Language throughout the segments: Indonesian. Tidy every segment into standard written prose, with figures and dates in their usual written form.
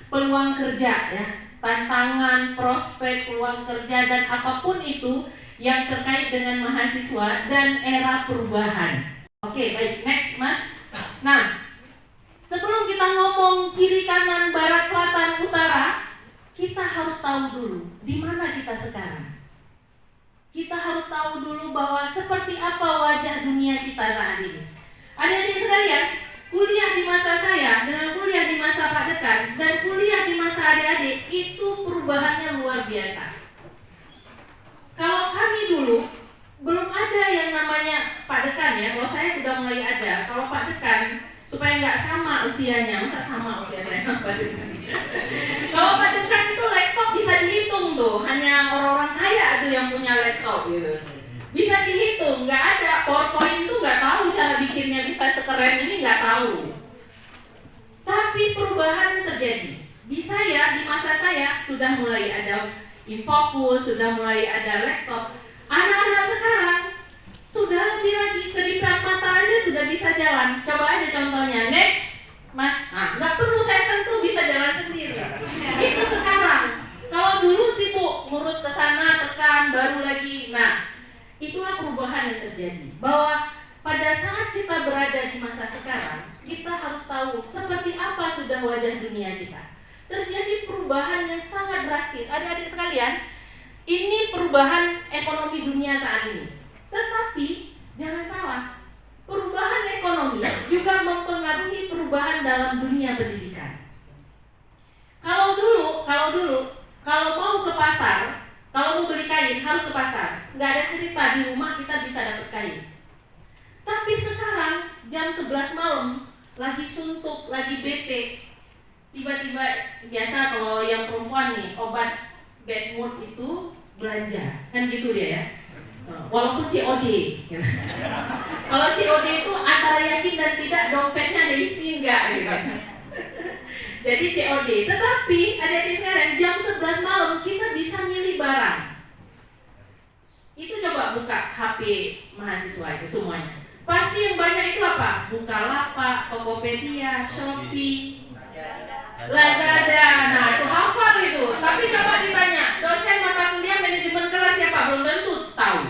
peluang kerja ya, tantangan, prospek, peluang kerja dan apapun itu yang terkait dengan mahasiswa dan era perubahan. Oke, baik, next Mas. Nah, sebelum kita ngomong kiri kanan, barat, selatan, utara, kita harus tahu dulu di mana kita sekarang. Kita harus tahu dulu bahwa seperti apa wajah dunia kita saat ini. Adik-adik sekalian, kuliah di masa saya dengan kuliah di masa Pak Dekan dan kuliah di masa adik-adik itu perubahannya luar biasa. Kalau kami dulu belum ada yang namanya Pak Dekan ya. Kalau saya sudah mulai ada. Kalau Pak Dekan supaya nggak sama usianya, masa sama usia saya sama Pak Dekan. Kalau Pak Dekan itu laptop bisa dihitung tuh, hanya orang-orang kaya tuh yang punya laptop gitu. Bisa dihitung, nggak ada PowerPoint tuh nggak tahu cara bikinnya bisa sekeren ini nggak tahu. Tapi perubahan terjadi. Di masa saya sudah mulai ada Infocus, sudah mulai ada laptop. Anak-anak sekarang sudah lebih lagi, kediprat mata aja sudah bisa jalan. Coba aja contohnya, next Mas, nggak perlu saya sentuh bisa jalan sendiri. Itu sekarang. Kalau dulu sibuk ngurus ke sana, tekan, baru lagi. Nah, itulah perubahan yang terjadi. Bahwa pada saat kita berada di masa sekarang, kita harus tahu seperti apa sudah wajah dunia kita. Terjadi perubahan yang sangat drastis. Adik-adik sekalian, ini perubahan ekonomi dunia saat ini. Tetapi jangan salah, perubahan ekonomi juga mempengaruhi perubahan dalam dunia pendidikan. Kalau dulu kalau mau ke pasar, kalau mau beli kain harus ke pasar. Nggak ada cerita di rumah kita bisa dapat kain. Tapi sekarang jam 11 malam lagi suntuk, lagi bete, tiba-tiba biasa kalau yang perempuan nih obat bad mood itu belanja, kan gitu dia ya. Walaupun COD. Kalau COD itu antara yakin dan tidak dompetnya ada isi enggak gitu. Jadi COD. Tetapi adik-adik sekalian, jam 11 malam kita bisa milih barang. Itu coba buka HP mahasiswa itu semuanya. Pasti yang banyak itu apa? Bukalapak, Tokopedia, Shopee, Lazada. Nah, itu hafal itu. Tapi coba ditanya, dosen mata kuliah manajemen kelas siapa? Belum tentu tahu.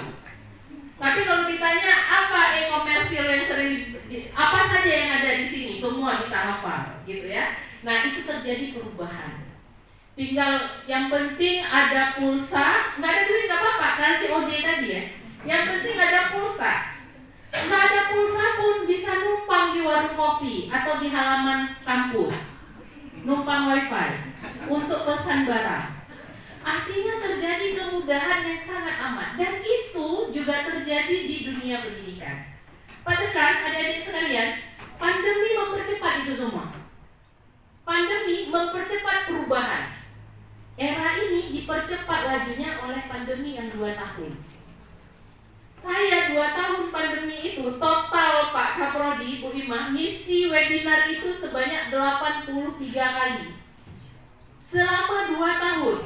Tapi kalau ditanya apa e-komersil yang sering apa saja yang ada di sini, semua bisa hafal, gitu ya. Nah, itu terjadi perubahan. Tinggal yang penting ada pulsa, nggak ada duit nggak apa-apa, kan COD tadi ya. Yang penting ada pulsa. Nggak ada pulsa pun bisa numpang di warung kopi atau di halaman kampus, numpang wifi untuk pesan barang. Artinya terjadi kemudahan yang sangat amat. Dan itu juga terjadi di dunia pendidikan. Padahal adik-adik sekalian, pandemi mempercepat itu semua. Pandemi mempercepat perubahan. Era ini dipercepat lajunya oleh pandemi yang 2 tahun. Saya 2 tahun pandemi itu total Pak Kaprodi, Bu Ima, ngisi webinar itu sebanyak 83 kali. Selama 2 tahun.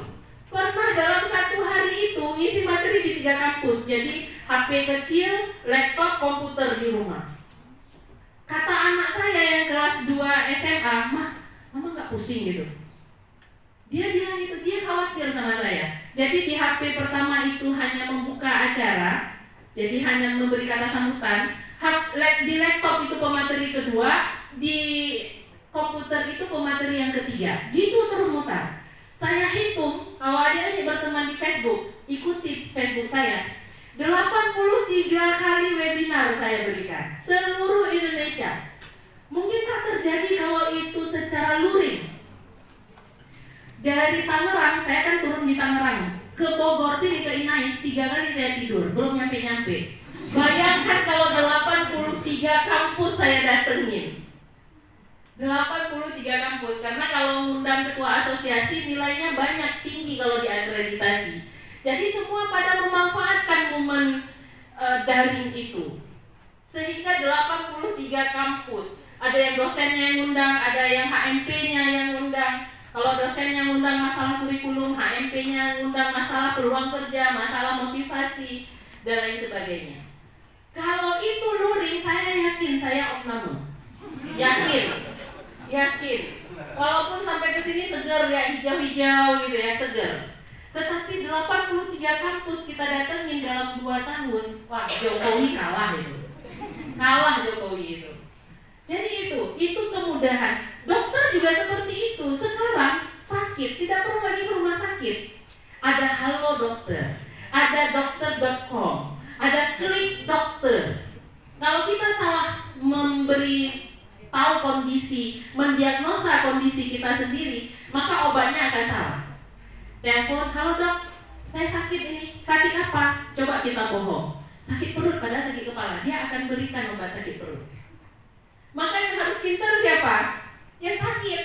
Pernah dalam 1 hari itu ngisi materi di 3 kampus. Jadi HP kecil, laptop, komputer di rumah. Kata anak saya yang kelas 2 SMA, Mama gak pusing gitu. Dia bilang gitu, dia khawatir sama saya. Jadi di HP pertama itu hanya membuka acara, jadi hanya memberi kata sambutan. Di laptop itu pemateri kedua, di komputer itu pemateri yang ketiga. Gitu terus mutar. Saya hitung, kalau adik-adik berteman di Facebook, ikuti Facebook saya, 83 kali webinar saya berikan seluruh Indonesia. Mungkinkah terjadi kalau itu secara luring? Dari Tangerang, saya kan turun di Tangerang, ke Bogor sini ke Inais 3 kali saya tidur, belum nyampe-nyampe. Bayangkan kalau 83 kampus saya datengin. 83 kampus, karena kalau ngundang ketua asosiasi nilainya banyak, tinggi kalau diakreditasi. Jadi semua pada memanfaatkan momen daring itu. Sehingga 83 kampus. Ada yang dosennya yang ngundang, ada yang HMP-nya yang ngundang. Kalau dosennya ngundang masalah kurikulum, HMP-nya ngundang masalah peluang kerja, masalah motivasi, dan lain sebagainya. Kalau itu luring, saya yakin saya oknum. Yakin. Walaupun sampai ke sini segar ya, hijau-hijau gitu ya, segar. Tetapi 83 kampus kita datengin dalam 2 tahun, wah Jokowi kalah itu. Kalah Jokowi itu. Jadi itu kemudahan. Dokter juga seperti itu. Sekarang sakit tidak perlu lagi ke rumah sakit. Ada Halo Dokter, ada dokter.com, ada Klik Dokter. Kalau kita salah memberi tahu kondisi, mendiagnosa kondisi kita sendiri, maka obatnya akan salah. Telepon, halo dok, saya sakit ini. Sakit apa? Coba kita bohong. Sakit perut, padahal sakit kepala. Dia akan berikan obat sakit perut. Maka yang harus pintar siapa? Yang sakit.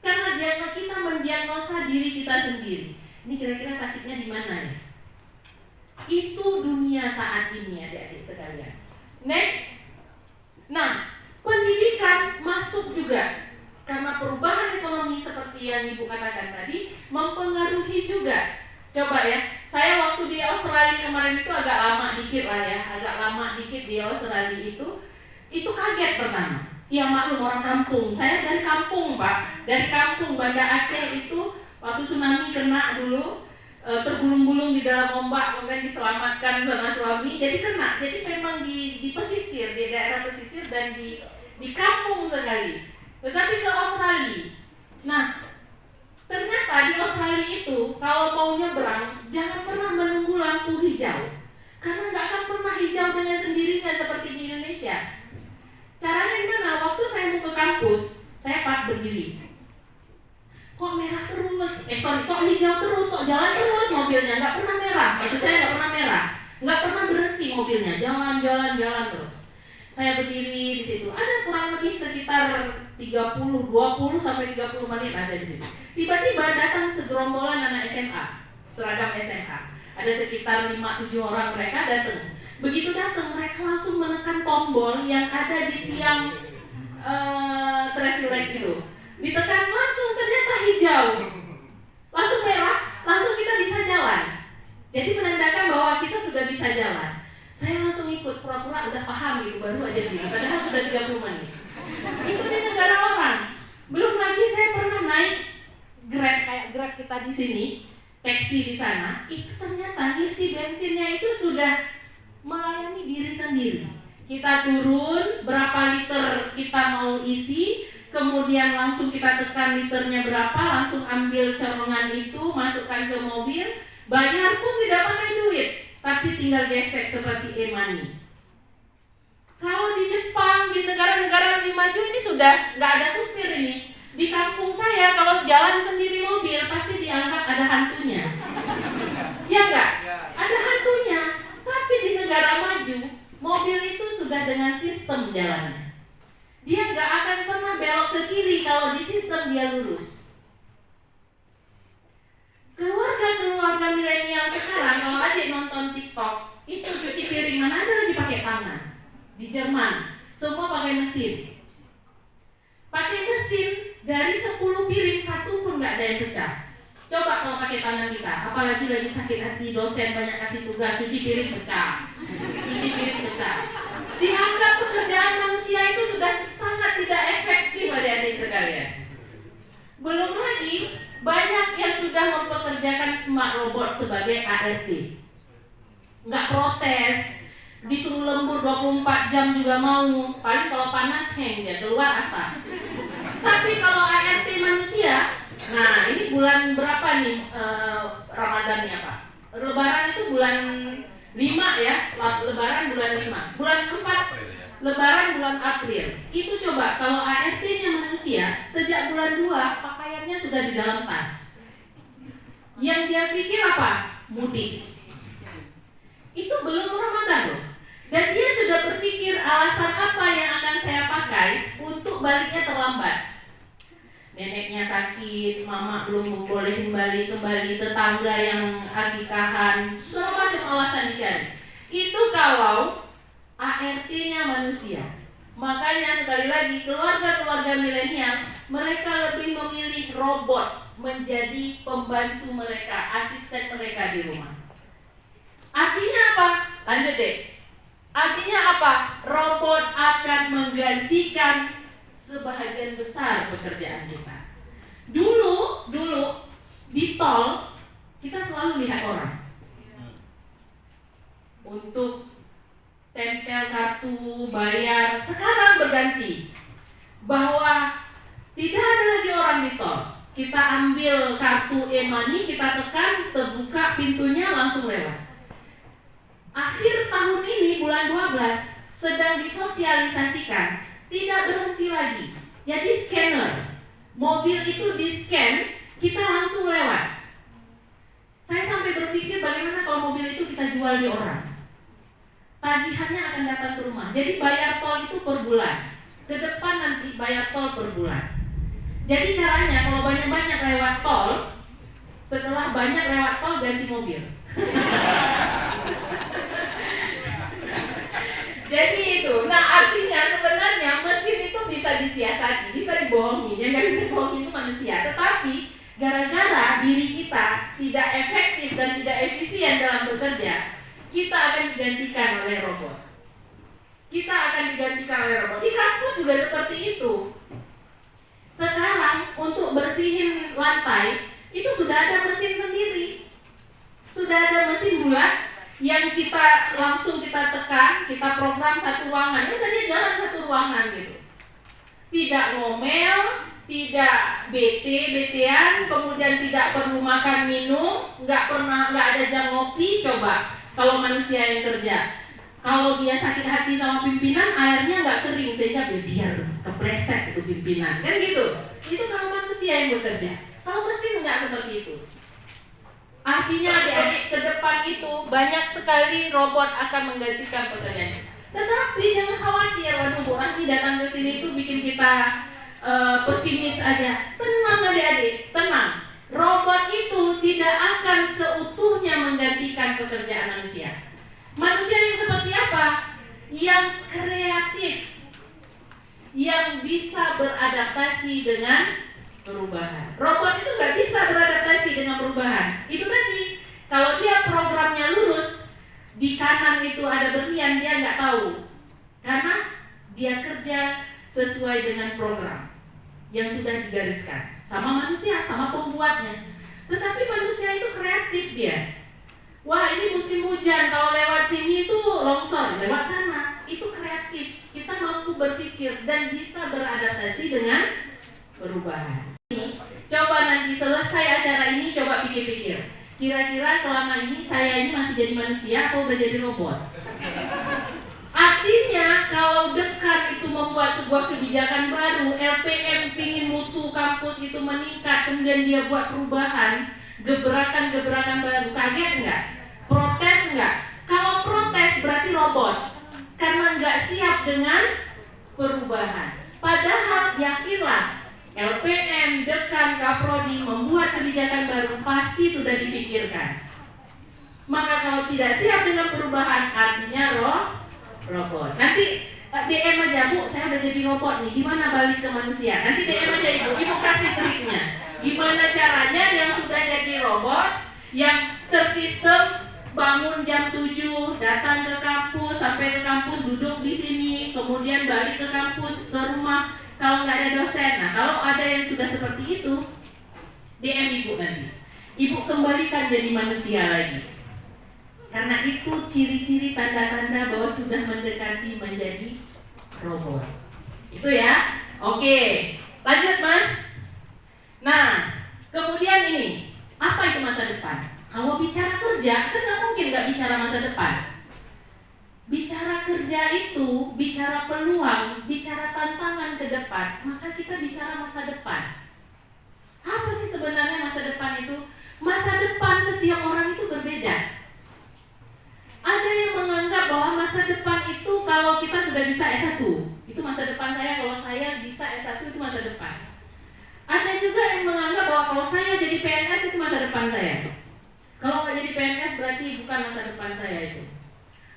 Karena kita mendiagnosa diri kita sendiri. Ini kira-kira sakitnya di mana ya? Itu dunia saat ini adik-adik sekalian. Next. Nah, pendidikan masuk juga. Karena perubahan ekonomi seperti yang Ibu katakan tadi mempengaruhi juga. Coba ya, saya waktu di Australia kemarin itu agak lama dikit lah ya, agak lama dikit di Australia itu kaget pertama. Ya maklum orang kampung, saya dari kampung Pak, dari kampung Banda Aceh itu waktu tsunami kena dulu, tergulung-gulung di dalam ombak, kemudian diselamatkan sama suami, jadi kena, jadi memang di pesisir, di daerah pesisir dan di kampung sekali. Tetapi ke Australia, nah ternyata di Australia itu kalau mau nyebrang jangan pernah menunggu lampu hijau, karena nggak akan pernah hijau dengan sendirinya seperti di Indonesia. Caranya gimana? Waktu saya mau ke kampus, saya berdiri. Kok merah terus? Kok hijau terus? Kok jalan terus mobilnya? Nggak pernah merah. Maksud saya nggak pernah merah. Nggak pernah berhenti mobilnya. Jalan terus. Saya berdiri di situ. Ada kurang lebih sekitar 20 sampai 30 menit saya berdiri. Tiba-tiba datang segerombolan anak SMA, seragam SMA. Ada sekitar 5-7 orang mereka datang. Begitu datang mereka langsung menekan tombol yang ada di tiang traffic light itu. Ditekan langsung ternyata hijau, langsung merah, langsung kita bisa jalan. Jadi menandakan bahwa kita sudah bisa jalan. Saya langsung ikut, pura-pura udah paham gitu, baru aja gini, padahal sudah 30 menit. Itu di negara orang. Belum lagi saya pernah naik Grab, kayak Grab kita di sini, taksi di sana, itu ternyata isi bensinnya itu sudah melayani diri sendiri. Kita turun, berapa liter kita mau isi, kemudian langsung kita tekan liternya berapa, langsung ambil corongan itu, masukkan ke mobil, bayar pun tidak pakai duit, tapi tinggal gesek seperti e-money. Kalau di Jepang, di negara-negara lebih maju ini sudah nggak ada supir ini. Di kampung saya kalau jalan sendiri mobil pasti dianggap ada hantunya. Ya enggak? Ada hantunya. Tapi di negara maju, mobil itu sudah dengan sistem jalannya. Dia nggak akan pernah belok ke kiri kalau di sistem dia lurus. Keluarga milenial sekarang kalau adik nonton TikTok, itu cuci piring mana ada lagi pakai tangan. Di Jerman, semua pakai mesin. Pakai mesin, dari 10 piring 1 pun nggak ada yang pecah. Coba kalau pakai tangan kita, apalagi lagi sakit hati, dosen banyak kasih tugas, cuci piring pecah. Cuci piring pecah. Dianggap pekerjaan manusia itu sudah sangat tidak efektif adik-adik sekalian. Belum lagi banyak yang sudah mempekerjakan smart robot sebagai ART. Nggak protes, disuruh lembur 24 jam juga mau. Paling kalau panas hang dia keluar asap. Tapi kalau ART manusia, nah ini bulan berapa nih Ramadannya Pak? Lebaran itu bulan 5 ya, Lebaran bulan 5. Bulan 4 Lebaran bulan April. Itu coba kalau ART-nya manusia, sejak bulan 2 pakaiannya sudah di dalam tas. Yang dia pikir apa? Mudik. Itu belum Ramadan loh. Dan dia sudah berpikir alasan apa yang akan saya pakai untuk baliknya terlambat. Neneknya sakit, mama belum membolehin balik ke Bali, tetangga yang akikahan, semua macam alasan dicari. Itu kalau ART-nya manusia. Makanya sekali lagi keluarga-keluarga milenial, mereka lebih memilih robot menjadi pembantu mereka, asisten mereka di rumah. Artinya apa? Lanjut deh. Artinya apa? Robot akan menggantikan sebahagian besar pekerjaan kita. di tol kita selalu lihat orang untuk tempel kartu bayar. Sekarang berganti bahwa tidak ada lagi orang di tol. Kita ambil kartu e-money, kita tekan, terbuka pintunya, langsung lewat. Akhir tahun ini bulan 12 sedang disosialisasikan, tidak berhenti lagi. Jadi scanner, mobil itu di-scan, kita langsung lewat. Saya sampai berpikir bagaimana kalau mobil itu kita jual di orang. Tagihannya akan datang ke rumah. Jadi bayar tol itu per bulan. Ke depan nanti bayar tol per bulan. Jadi caranya kalau banyak-banyak lewat tol, setelah banyak lewat tol ganti mobil. Jadi itu. Nah artinya sebenarnya mesin itu bisa disiasati, bisa dibohongi. Yang nggak bisa dibohongi itu manusia. Tetapi gara-gara diri kita tidak efektif dan tidak efisien dalam bekerja, kita akan digantikan oleh robot. Kita akan digantikan oleh robot. Di kampus juga seperti itu. Sekarang untuk bersihin lantai itu sudah ada mesin sendiri. Sudah ada mesin bulat yang kita langsung kita tekan, kita program satu ruangan, udah dia jalan satu ruangan gitu. Tidak ngomel, tidak bete-betean, kemudian tidak perlu makan minum, nggak ada jam ngopi. Coba kalau manusia yang kerja, kalau dia sakit hati sama pimpinan, airnya nggak kering sehingga biar kepleset itu pimpinan, kan gitu. Itu kalau manusia yang bekerja. Kalau mesin nggak seperti itu. Artinya adik-adik ke depan itu banyak sekali robot akan menggantikan pekerjaan. Tetapi jangan khawatir, waduh Bu Rahmi datang ke sini itu bikin kita pesimis aja. Tenang adik-adik, tenang. Robot itu tidak akan seutuhnya menggantikan pekerjaan manusia. Manusia yang seperti apa? Yang kreatif, yang bisa beradaptasi dengan perubahan. Robot itu nggak bisa beradaptasi dengan perubahan. Itu tadi, kalau dia programnya lurus, di kanan itu ada berlian, dia nggak tahu, karena dia kerja sesuai dengan program yang sudah digariskan sama manusia, sama pembuatnya. Tetapi manusia itu kreatif dia. Wah ini musim hujan, kalau lewat sini itu longsor, lewat sana. Itu kreatif. Kita mampu berpikir dan bisa beradaptasi dengan perubahan. Coba nanti selesai acara ini, coba pikir-pikir. Kira-kira selama ini saya ini masih jadi manusia atau udah jadi robot? Artinya kalau dekat itu membuat sebuah kebijakan baru, LPM pingin mutu kampus itu meningkat, kemudian dia buat perubahan, gebrakan-gebrakan baru, kaget nggak? Protes nggak? Kalau protes berarti robot, karena nggak siap dengan perubahan. Padahal yakinlah, LPM, Dekan, Kaprodi membuat kebijakan baru pasti sudah dipikirkan. Maka kalau tidak siap dengan perubahan, artinya robot. Nanti DM aja, Bu, saya udah jadi robot nih, gimana balik ke manusia? Nanti DM aja Ibu kasih triknya. Gimana caranya yang sudah jadi robot, yang tersistem, bangun jam 7, datang ke kampus, sampai ke kampus duduk di sini, kemudian balik ke kampus, ke rumah. Kalau nggak ada dosen, nah kalau ada yang sudah seperti itu, DM Ibu nanti. Ibu kembalikan jadi manusia lagi. Karena itu ciri-ciri tanda-tanda bahwa sudah mendekati menjadi robot. Itu ya. Oke, lanjut Mas. Nah, kemudian ini, apa itu masa depan? Kalau bicara kerja, kan nggak mungkin nggak bicara masa depan. Bicara kerja itu, bicara peluang, bicara tantangan ke depan, maka kita bicara masa depan. Apa sih sebenarnya masa depan itu? Masa depan setiap orang itu berbeda. Ada yang menganggap bahwa masa depan itu kalau kita sudah bisa S1, itu masa depan saya, kalau saya bisa S1 itu masa depan. Ada juga yang menganggap bahwa kalau saya jadi PNS itu masa depan saya. Kalau nggak jadi PNS berarti bukan masa depan saya itu.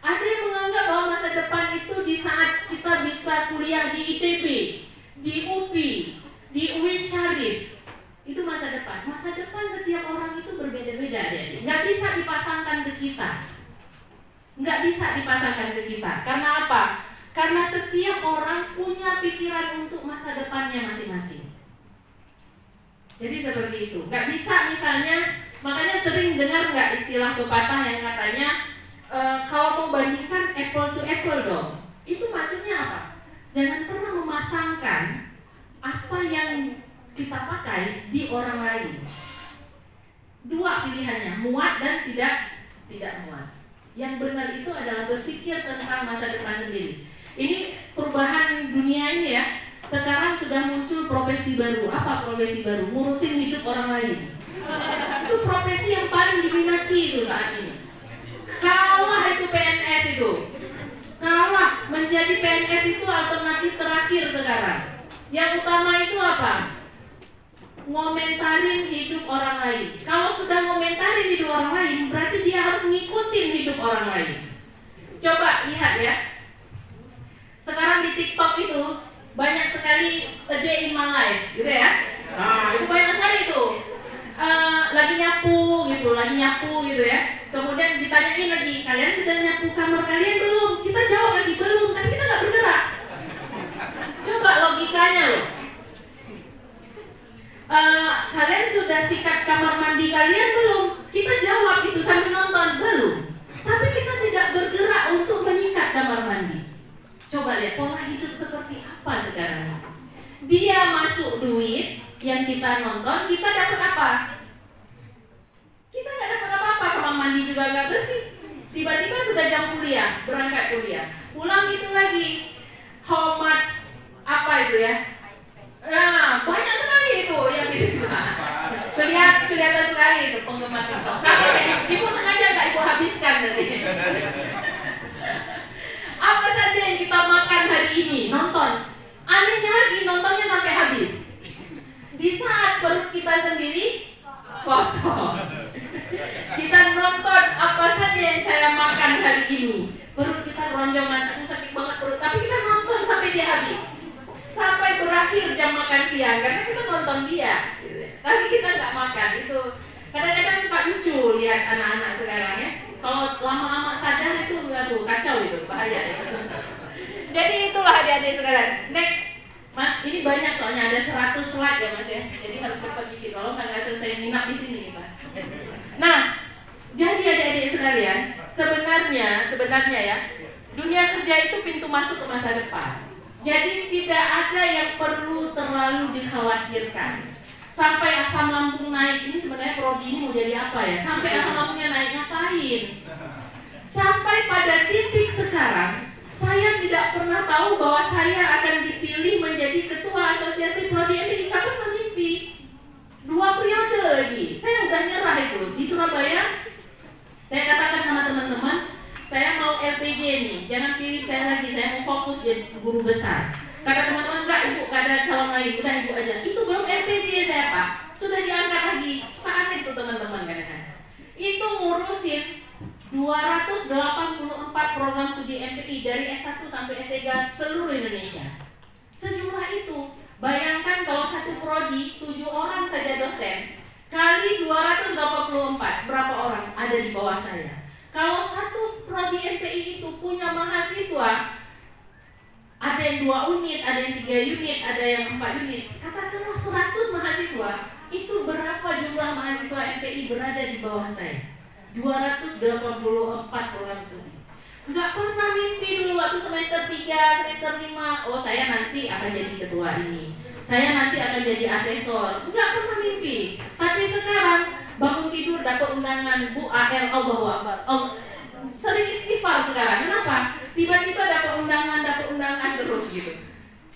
Ada yang menganggap bahwa masa depan itu di saat kita bisa kuliah di ITB, di UPI, di UIN Syarif. Itu masa depan. Masa depan setiap orang itu berbeda-beda. Nggak bisa dipasangkan ke kita. Nggak bisa dipasangkan ke kita. Karena apa? Karena setiap orang punya pikiran untuk masa depannya masing-masing. Jadi seperti itu. Nggak bisa misalnya, makanya sering dengar nggak istilah pepatah yang katanya kalau mau bandingkan apple to apple dong. Itu maksudnya apa? Jangan pernah memasangkan apa yang kita pakai di orang lain. Dua pilihannya, muat dan tidak muat. Yang benar itu adalah berpikir tentang masa depan sendiri. Ini perubahan dunia ini ya. Sekarang sudah muncul profesi baru. Apa profesi baru? Ngurusin hidup orang lain. Itu profesi yang paling diminati itu saat ini. Kalah itu PNS itu. Kalah, menjadi PNS itu alternatif terakhir sekarang. Yang utama itu apa? Ngomentarin hidup orang lain. Kalau sudah ngomentarin hidup orang lain, berarti dia harus ngikutin hidup orang lain. Coba lihat ya. Sekarang di TikTok itu banyak sekali a day in my life, gitu ya. Nah, itu banyak sekali tuh. Lagi nyapu gitu ya. Kemudian ditanyain lagi, kalian sudah nyapu kamar kalian belum? Kita jawab lagi belum, tapi kita nggak bergerak. Coba logikanya loh. Kalian sudah sikat kamar mandi kalian belum? Kita jawab itu sambil nonton belum. Tapi kita tidak bergerak untuk menyikat kamar mandi. Coba lihat pola hidup seperti apa sekarang. Dia masuk duit yang kita nonton, kita dapat apa? Kita nggak dapat apa-apa, kamar mandi juga nggak bersih. Tiba-tiba sudah jam kuliah, berangkat kuliah, pulang gitu lagi. How much apa itu ya? Nah, banyak sekali itu yang gitu. Kelihatan sekali itu penggemar TikTok. Sama kayak ibu sengaja nggak ibu habiskan tadi. Apa saja yang kita makan hari ini, nonton. Anehnya lagi nontonnya sampai habis. Di saat perut kita sendiri kosong. Kita nonton apa saja yang saya makan hari ini. Perut kita ronjongan, aku sakit banget perut, tapi kita nonton sampai dia habis. Sampai berakhir jam makan siang, karena kita nonton dia. Tapi kita nggak makan. Itu kadang-kadang suka lucu lihat anak-anak sekarang ya. Kalau lama-lama sadar itu aduh, kacau itu, bahaya itu. Jadi itulah adik-adik sekarang. Next, Mas, ini banyak soalnya ada 100 slide ya Mas ya. Jadi harus cepat dikit, kalau nggak selesai nginap di sini kita. Nah, jadi adik-adik sekalian, sebenarnya ya, dunia kerja itu pintu masuk ke masa depan. Jadi tidak ada yang perlu terlalu dikhawatirkan. Sampai asam lambung naik, ini sebenarnya prodi ini mau jadi apa ya? Sampai asam lambungnya naik ngapain? Sampai pada titik sekarang, saya tidak pernah tahu bahwa saya akan dipilih menjadi ketua asosiasi prodi MPI. Nggak pernah mimpi. 2 periode lagi, saya udah nyerah itu di Surabaya. Saya katakan sama teman-teman, saya mau LPJ nih, jangan pilih saya lagi, saya mau fokus jadi guru besar. Kata teman-teman, enggak ibu, gak ada calon lain, udah ibu aja. Itu belum LPJ saya Pak, sudah diangkat lagi. Sepakat itu teman-teman kadang-kadang. Itu ngurusin 284 program studi MPI dari S1 sampai S3 seluruh Indonesia. Sejumlah itu, bayangkan kalau satu prodi 7 orang saja dosen, kali 284, berapa orang ada di bawah saya? Kalau satu prodi MPI itu punya mahasiswa, ada yang 2 unit, ada yang 3 unit, ada yang 4 unit, katakanlah 100 mahasiswa, itu berapa jumlah mahasiswa MPI berada di bawah saya? 284 program studi. Nggak pernah mimpi dulu waktu semester 3, semester 5, oh saya nanti akan jadi ketua ini, saya nanti akan jadi asesor. Nggak pernah mimpi. Tapi sekarang bangun tidur dapat undangan, Bu AL, Allahu Akbar. Sering istighfar sekarang. Kenapa? Tiba-tiba dapat undangan terus gitu.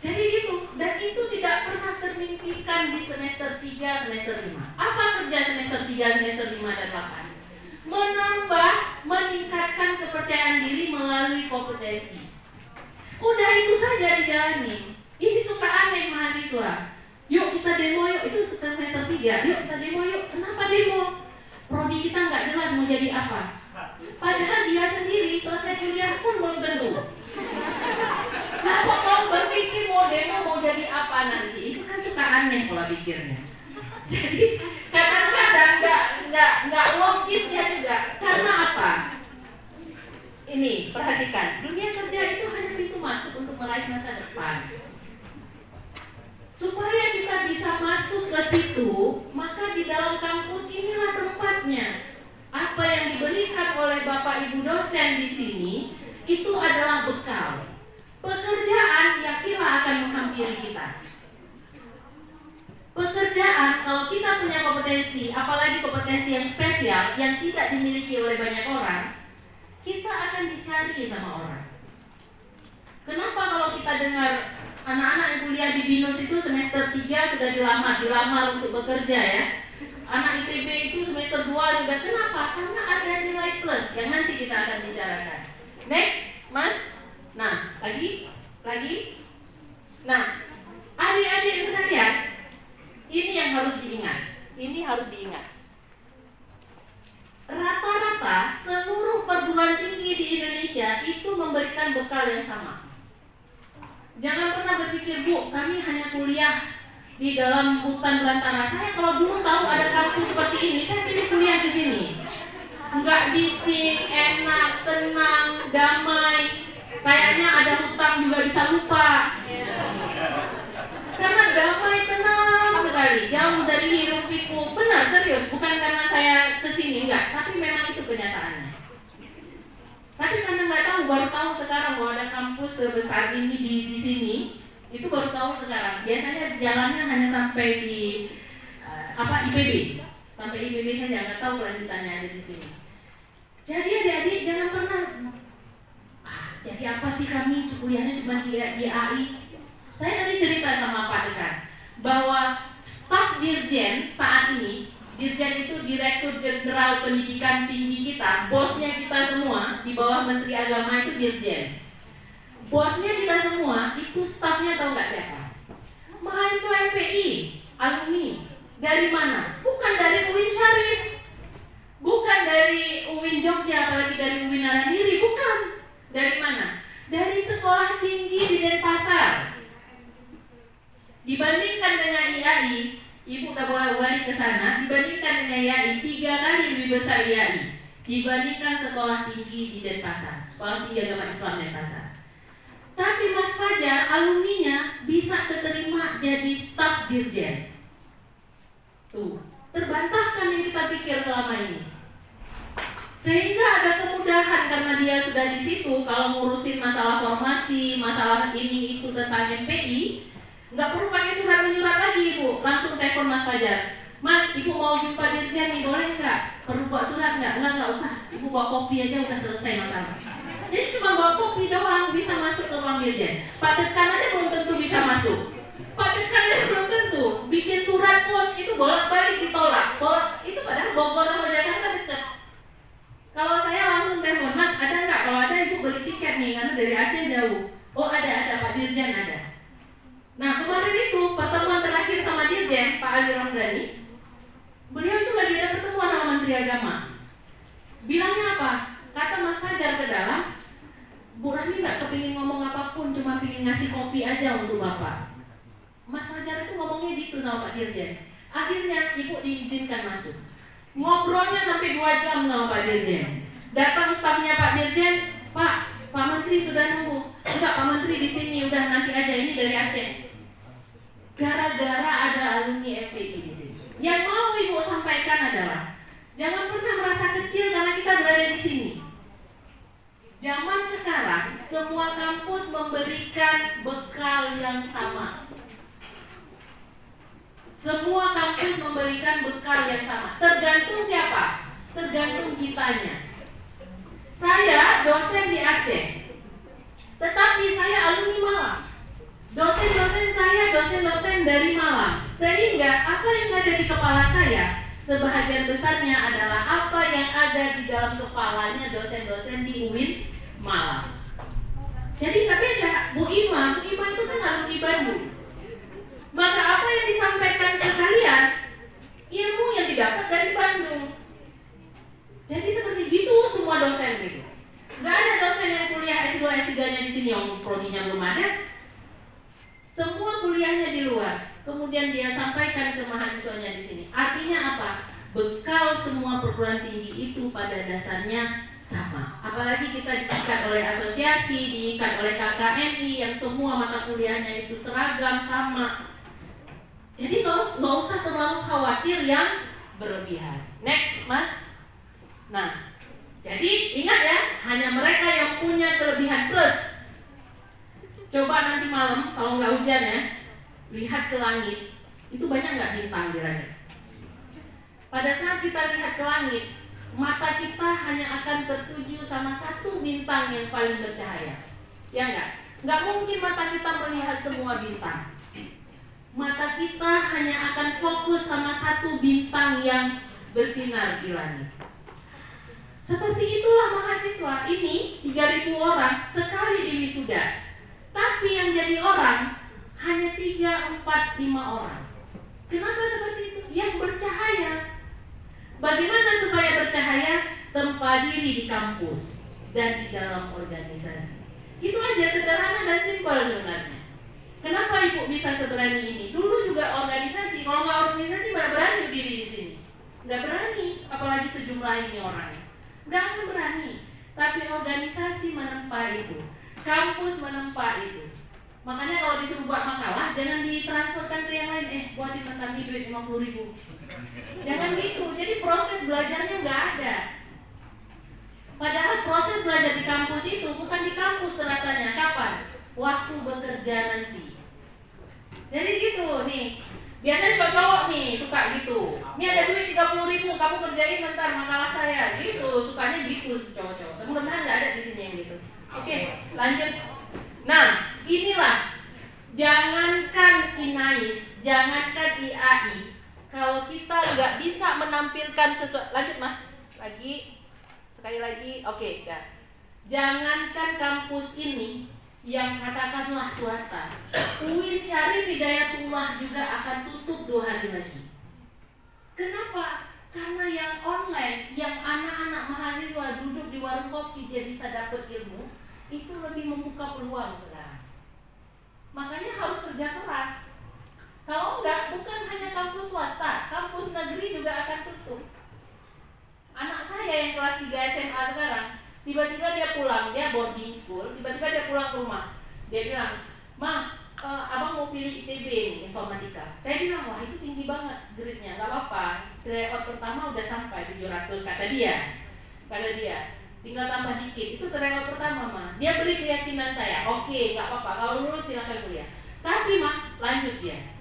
Jadi gitu. Dan itu tidak pernah termimpikan di semester 3, semester 5. Apa kerja semester 3, semester 5 dan 8? Meningkatkan kepercayaan diri melalui kompetensi. Udah itu saja dijalani. Ini suka aneh mahasiswa. Yuk kita demo yuk, itu semester 3. Yuk kita demo yuk. Kenapa demo? Prodi kita nggak jelas mau jadi apa. Padahal dia sendiri selesai kuliah pun belum tentu. Kenapa mau berpikir mau demo mau jadi apa nanti? Itu kan suka aneh pola pikirnya. Jadi kadang-kadang nggak logisnya juga. Karena apa? Ini perhatikan, dunia kerja itu hanya pintu masuk untuk meraih masa depan. Supaya kita bisa masuk ke situ, Bapak Ibu dosen di sini itu adalah bekal. Pekerjaan yakinlah akan menghampiri kita. Pekerjaan, kalau kita punya kompetensi, apalagi kompetensi yang spesial yang tidak dimiliki oleh banyak orang, kita akan dicari sama orang. Kenapa kalau kita dengar anak-anak yang kuliah di BINUS itu semester 3 sudah dilamar untuk bekerja ya. Anak ITB itu semester 2 juga. Kenapa? Karena ada nilai plus yang nanti kita akan bicarakan. Next, Mas. Nah, lagi. Nah, adik-adik sekalian, ini yang harus diingat. Rata-rata seluruh perguruan tinggi di Indonesia itu memberikan bekal yang sama. Jangan pernah berpikir, Bu, kami hanya kuliah di dalam hutan belantara. Saya kalau dulu tahu ada kampus seperti ini, saya pilih kuliah di sini. Enggak bising, enak, tenang, damai. Kayaknya ada hutang juga bisa lupa. Karena damai, tenang sekali, jauh dari hiruk pikuk. Benar, serius, bukan karena saya kesini, enggak. Tapi memang itu kenyataannya. Tapi karena nggak tahu, baru tahu sekarang bahwa ada kampus sebesar ini di sini, itu baru tahu sekarang. Biasanya jalannya hanya sampai di IPB, sampai IPB saja, nggak tahu kelanjutannya ada di sini. Jadi adik-adik jangan pernah, jadi apa sih kami kuliahnya cuma di AI? Saya tadi cerita sama Pak Dekan bahwa staf dirjen saat ini, dirjen itu Direktur Jenderal Pendidikan Tinggi kita, bosnya kita semua di bawah Menteri Agama itu dirjen. Bosnya kita semua itu stafnya tahu nggak siapa? Mahasiswa MPI, alumni. Dari mana? Bukan dari UIN Syarif, bukan dari UIN Jogja, apalagi dari UIN Narandiri, bukan. Dari mana? Dari sekolah tinggi di Denpasar. Dibandingkan dengan IAI, Ibu udah bolak-balik ke sana. Dibandingkan dengan IAI, 3 kali lebih besar IAI dibandingkan sekolah tinggi di Denpasar, sekolah tinggi agama Islam Denpasar. Tapi Mas Fajar, alumninya bisa keterima jadi staf dirjen. Tuh, terbantahkan yang kita pikir selama ini. Sehingga ada kemudahan karena dia sudah di situ. Kalau ngurusin masalah formasi, masalah ini itu tentang MPI, nggak perlu pakai surat menyurat lagi, Ibu. Langsung telepon Mas Fajar. Mas, Ibu mau jumpa dirjen nih, boleh nggak? Perlu bawa surat nggak? Nggak usah. Ibu bawa kopi aja udah selesai masalah. Jadi cuma bawa kopi doang bisa masuk ke ruang dirjen. Pak Dekan aja belum tentu bisa masuk. Pak Dekan aja belum tentu. Bikin surat pun itu bolak-balik ditolak. Itu padahal Bogor sama Jakarta dekat. Kalau saya langsung telepon, Mas ada nggak? Kalau ada Ibu beli tiket nih, karena dari Aceh jauh. Oh ada Pak Dirjen ada. Nah kemarin itu pertemuan terakhir sama Dirjen Pak Ali Ramdhani, beliau itu lagi ada pertemuan sama Menteri Agama. Bilangnya apa? Kata Mas Fajar ke dalam, Bu Rahmi nggak kepingin ngomong apapun, cuma pingin ngasih kopi aja untuk Bapak. Mas Fajar itu ngomongnya gitu sama Pak Dirjen. Akhirnya Ibu diizinkan masuk. Ngobrolnya sampai 2 jam sama Pak Dirjen. Datang stafnya Pak Dirjen, Pak Menteri sudah nunggu. Enggak, Pak Menteri di sini, udah nanti aja, ini dari Aceh. Gara-gara ada alumni FPI di sini. Yang mau Ibu sampaikan adalah jangan pernah merasa kecil karena kita berada di sini. Zaman sekarang semua kampus memberikan bekal yang sama. Semua kampus memberikan bekal yang sama. Tergantung siapa? Tergantung kitanya. Saya dosen di Aceh, tetapi saya alumni Malang. Dosen-dosen saya dosen-dosen dari Malang. Sehingga apa yang ada di kepala saya sebahagian besarnya adalah apa yang ada di dalam kepalanya dosen-dosen di UIN Malang. Jadi tapi ada Bu Ima itu kan alumni Bandung. Maka apa yang disampaikan ke kalian, ilmu yang didapat dari Bandung. Jadi seperti itu semua dosen gitu. Gak ada dosen yang kuliah S2, S3-nya di sini yang prodinya belum ada. Semua kuliahnya di luar. Kemudian dia sampaikan ke mahasiswanya di sini. Artinya apa? Bekal semua perguruan tinggi itu pada dasarnya sama. Apalagi kita diikat oleh asosiasi, diikat oleh KKNI yang semua mata kuliahnya itu seragam sama. Jadi nggak usah terlalu khawatir yang berlebihan. Next, Mas. Nah, Jadi ingat ya, hanya mereka yang punya kelebihan plus. Coba nanti malam kalau nggak hujan ya, lihat ke langit, itu banyak nggak bintang di langit? Pada saat kita lihat ke langit, mata kita hanya akan tertuju sama satu bintang yang paling bercahaya. Ya nggak? Nggak mungkin mata kita melihat semua bintang. Mata kita hanya akan fokus sama satu bintang yang bersinar di langit. Seperti itulah mahasiswa ini 3.000 orang sekali diwisuda. Tapi yang jadi orang hanya 3, 4, 5 orang. Kenapa seperti itu? Yang bercahaya. Bagaimana supaya bercahaya? Tempat diri di kampus dan di dalam organisasi. Itu aja, sederhana dan simpel sebenarnya. Kenapa Ibu bisa seberani ini? Dulu juga organisasi, kalau nggak organisasi nggak berani berdiri di sini. Nggak berani, apalagi sejumlah ini orang. Nggak akan berani. Tapi organisasi menempa itu, kampus menempa itu. Makanya kalau disuruh buat makalah, jangan ditransferkan ke yang lain. Buatin tentang duit 50.000. Jangan gitu. Jadi proses belajarnya nggak ada. Padahal proses belajar di kampus itu bukan di kampus rasanya. Kapan? Waktu bekerja nanti. Jadi gitu nih. Biasanya cowok-cowok nih suka gitu. Ini ada duit 30.000, kamu kerjain bentar makalah saya. Gitu, sukanya gitu cowok-cowok. Mudah-mudahan nggak ada di sini yang gitu. Oke, lanjut. Nah, inilah. Jangankan INAIS, jangankan IAI, kalau kita nggak bisa menampilkan sesuatu. Lanjut Mas, lagi. Sekali lagi, oke, ya. Jangankan kampus ini yang katakanlah swasta, UIN Syarif Hidayatullah juga akan tutup 2 hari lagi. Kenapa? Karena yang online, yang anak-anak mahasiswa duduk di warung kopi dia bisa dapat ilmu, itu lebih membuka peluang sekarang. Makanya harus kerja keras. Kalau enggak, bukan hanya kampus swasta, kampus negeri juga akan tutup. Anak saya yang kelas 3 SMA sekarang, tiba-tiba dia pulang, dia boarding school, tiba-tiba dia pulang ke rumah. Dia bilang, "Ma, abang mau pilih ITB nih, informatika." Saya bilang, "Wah itu tinggi banget grade-nya, gak apa-apa. Tryout pertama udah sampai 700," kata dia. Tinggal tambah dikit, itu tryout pertama mah. Dia beri keyakinan saya, "Oke, gak apa-apa, kalau lulus silakan kuliah." Tapi mah, lanjut dia.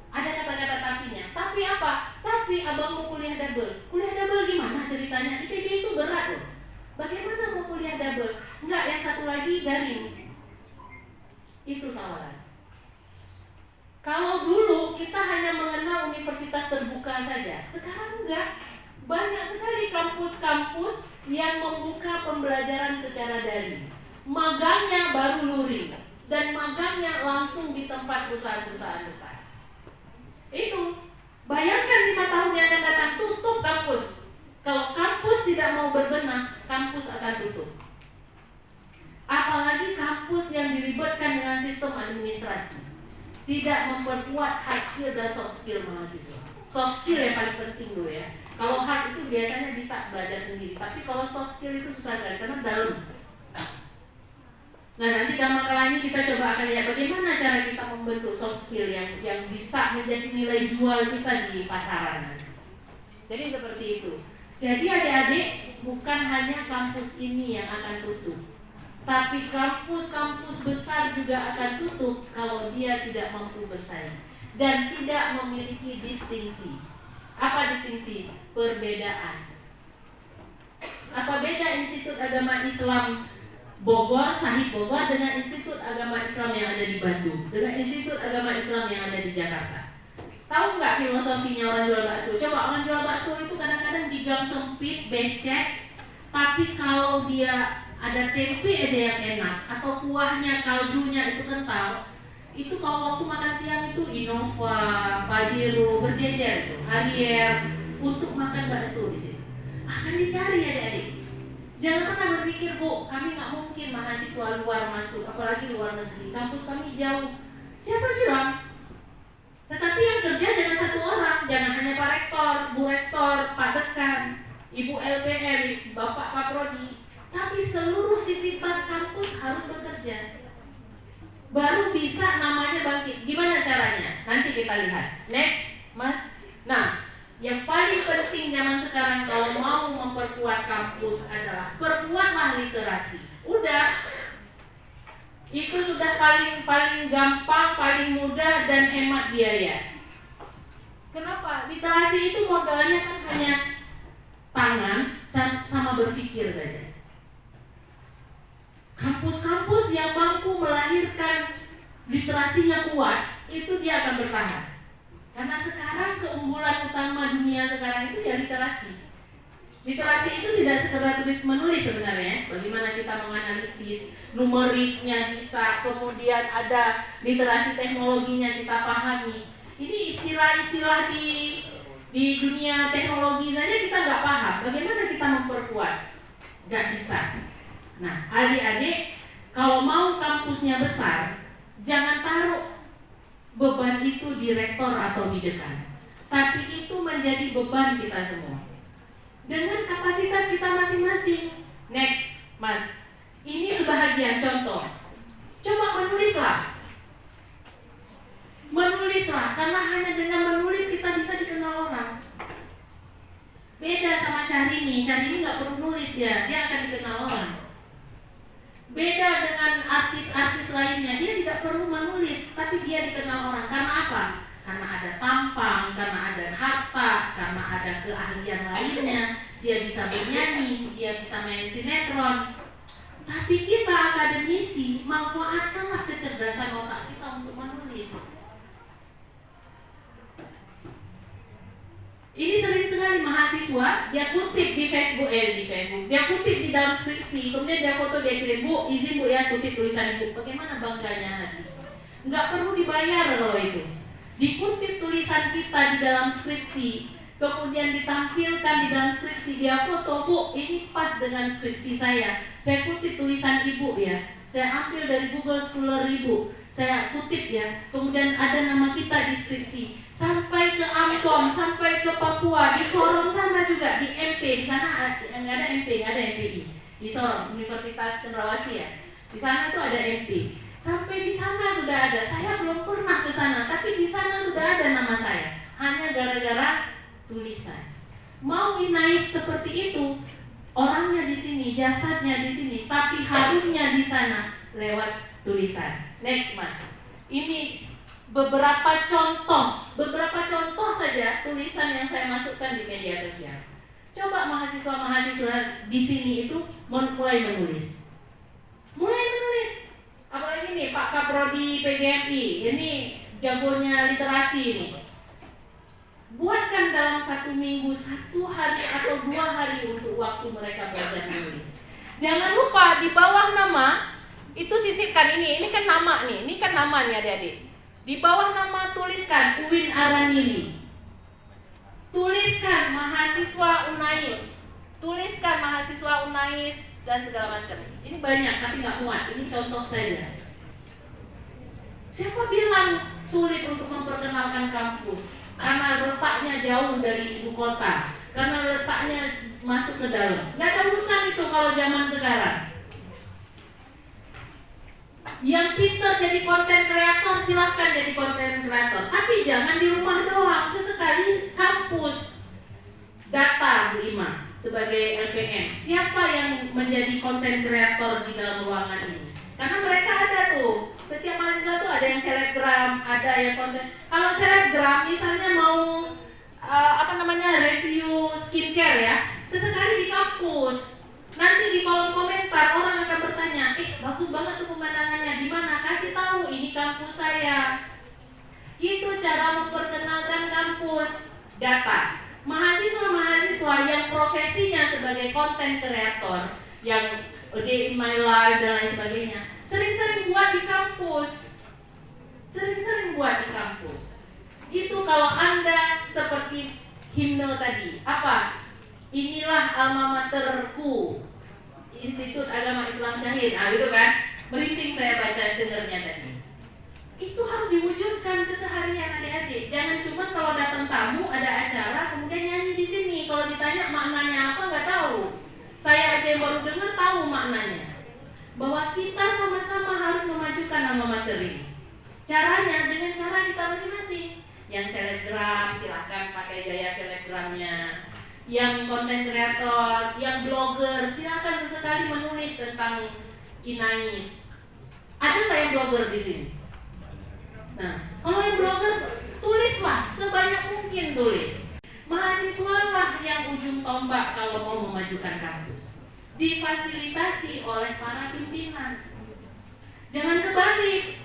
Ada kata-kata tapinya. Tapi apa? Tapi abang mau kuliah double. Kuliah double gimana ceritanya? ITB itu berat loh. Bagaimana mau kuliah double? Enggak, yang satu lagi daring. Itu tawaran. Kalau dulu kita hanya mengenal universitas terbuka saja, sekarang enggak. Banyak sekali kampus-kampus yang membuka pembelajaran secara daring. Magangnya baru luring dan magangnya langsung di tempat perusahaan-perusahaan besar. Itu, bayangkan 5 tahun yang akan datang tutup kampus. Kalau kampus tidak mau berbenah, kampus akan tutup. Apalagi kampus yang diribetkan dengan sistem administrasi, tidak memperkuat hard skill dan soft skill mahasiswa. Soft skill yang paling penting dulu ya. Kalau hard itu biasanya bisa belajar sendiri, tapi kalau soft skill itu susah sekali karena dalam. Nah, nanti dalam makalah ini kita coba akan lihat bagaimana cara kita membentuk soft skill yang bisa menjadi nilai jual kita di pasaran. Jadi seperti itu. Jadi adik-adik, bukan hanya kampus ini yang akan tutup, tapi kampus-kampus besar juga akan tutup kalau dia tidak mampu bersaing dan tidak memiliki distingsi. Apa distingsi? Perbedaan. Apa beda Institut Agama Islam Bogor, Sahih Bogor dengan Institut Agama Islam yang ada di Bandung, dengan Institut Agama Islam yang ada di Jakarta? Tahu nggak filosofinya orang jual bakso? Coba, orang jual bakso itu kadang-kadang di gang sempit, becek, tapi kalau dia ada tempe aja yang enak atau kuahnya, kaldunya itu kental, itu kalau waktu makan siang itu Innova, Pajero berjejer itu, Harrier untuk makan bakso di situ. Akan dicari adik-adik. Jangan pernah berpikir, "Bu, kami nggak mungkin mahasiswa luar masuk, apalagi luar negeri. Kampus kami jauh." Siapa bilang? Tetapi yang kerja jangan satu orang, jangan hanya Pak Rektor, Bu Rektor, Pak Dekan, Ibu LPR, Bapak Kaprodi, tapi seluruh sivitas kampus harus bekerja. Baru bisa namanya bangkit. Gimana caranya? Nanti kita lihat. Next, Mas. Nah, yang paling penting zaman sekarang kalau mau memperkuat kampus adalah perkuatlah literasi. Udah, itu sudah paling gampang, paling mudah dan hemat biaya. Kenapa? Literasi itu modalnya kan hanya tangan sama berpikir saja. Kampus-kampus yang mampu melahirkan literasinya kuat, itu dia akan bertahan. Karena sekarang keunggulan utama dunia sekarang itu ya literasi. Literasi itu tidak sekedar tulis menulis sebenarnya. Bagaimana kita menganalisis numeriknya bisa, kemudian ada literasi teknologinya kita pahami. Ini istilah-istilah di dunia teknologi saja kita nggak paham. Bagaimana kita memperkuat? Nggak bisa. Nah, adik-adik, kalau mau kampusnya besar, jangan taruh beban itu di rektor atau di dekan, tapi itu menjadi beban kita semua dengan kapasitas kita masing-masing. Next, Mas, ini sebahagian contoh. Coba menulislah, karena hanya dengan menulis kita bisa dikenal orang. Beda sama Syahrini nggak perlu nulis ya, dia akan dikenal orang. Beda dengan artis-artis lainnya, dia tidak perlu menulis, tapi dia dikenal orang. Karena apa? Karena ada tampang, karena ada harta, karena ada keahlian lainnya. Dia bisa bernyanyi, dia bisa main sinetron. Tapi kita akademisi, manfaatkanlah kecerdasan otak kita untuk menulis. Ini sering sekali mahasiswa dia kutip di Facebook, dia kutip di dalam skripsi, kemudian dia foto, dia kirim, Bu, izin Bu ya kutip tulisan Ibu. Bagaimana bangganya hati? Nggak perlu dibayar kalau itu. Dikutip tulisan kita di dalam skripsi, kemudian ditampilkan di dalam skripsi, dia foto, Bu, ini pas dengan skripsi saya kutip tulisan Ibu ya, saya ambil dari Google Scholar Ibu, saya kutip ya, kemudian ada nama kita di skripsi. Sampai ke Ambon, sampai ke Papua, di Sorong sana juga, di MP, di sana nggak ada MP, nggak ada MPI. Di Sorong, Universitas Cendrawasih ya, di sana tuh ada MP. Sampai di sana sudah ada, saya belum pernah ke sana, tapi di sana sudah ada nama saya. Hanya gara-gara tulisan. Mau Inais seperti itu, orangnya di sini, jasadnya di sini, tapi harumnya di sana lewat tulisan. Next, Mas. Ini beberapa contoh saja tulisan yang saya masukkan di media sosial. Coba mahasiswa-mahasiswa di sini itu mulai menulis. Apalagi nih Pak Kaprodi PGMI, ini jagonya literasi ini. Buatkan dalam 1 minggu 1 hari atau 2 hari untuk waktu mereka belajar menulis. Jangan lupa di bawah nama itu sisipkan ini kan nama nih, ini kan namanya adik-adik. Di bawah nama tuliskan Uwin Aranili, tuliskan mahasiswa Unais, dan segala macam. Ini banyak tapi nggak muat. Ini contoh saja. Siapa bilang sulit untuk memperkenalkan kampus? Karena letaknya jauh dari ibu kota, karena letaknya masuk ke dalam. Nggak ada urusan itu kalau zaman sekarang. Yang pintar jadi konten kreator, silahkan jadi konten kreator, tapi jangan di rumah doang. Sesekali kampus. Data Bu Ima sebagai LPM, siapa yang menjadi konten kreator di dalam ruangan ini? Karena mereka ada tuh, setiap mahasiswa tuh ada yang selebgram, ada yang konten. Kalau selebgram misalnya mau review skincare ya, sesekali di kampus. Nanti di kolom komentar orang akan bertanya, bagus banget tuh pemandangannya, di mana? Kasih tahu, ini kampus saya. Gitu cara memperkenalkan kampus. Data. Mahasiswa-mahasiswa yang profesinya sebagai content creator, yang day in my life dan lain sebagainya, sering-sering buat di kampus. Itu kalau Anda seperti himne tadi, apa? Inilah alma materku, Institut Agama Islam Syahid. Gitu kan? Merinding saya baca dengarnya tadi. Itu harus diwujudkan keseharian adik-adik. Jangan cuma kalau datang tamu ada acara kemudian nyanyi di sini. Kalau ditanya maknanya apa nggak tahu. Saya aja yang baru dengar tahu maknanya. Bahwa kita sama-sama harus memajukan alma mater ini. Caranya dengan cara kita masing-masing. Yang selebgram silahkan pakai gaya selebgramnya. yang konten kreator, yang blogger, silakan sesekali menulis tentang Inais. Ada nggak yang blogger di sini? Nah, kalau yang blogger, tulislah sebanyak mungkin tulis. Mahasiswa lah yang ujung tombak kalau mau memajukan kampus. Difasilitasi oleh para pimpinan. Jangan kebalik.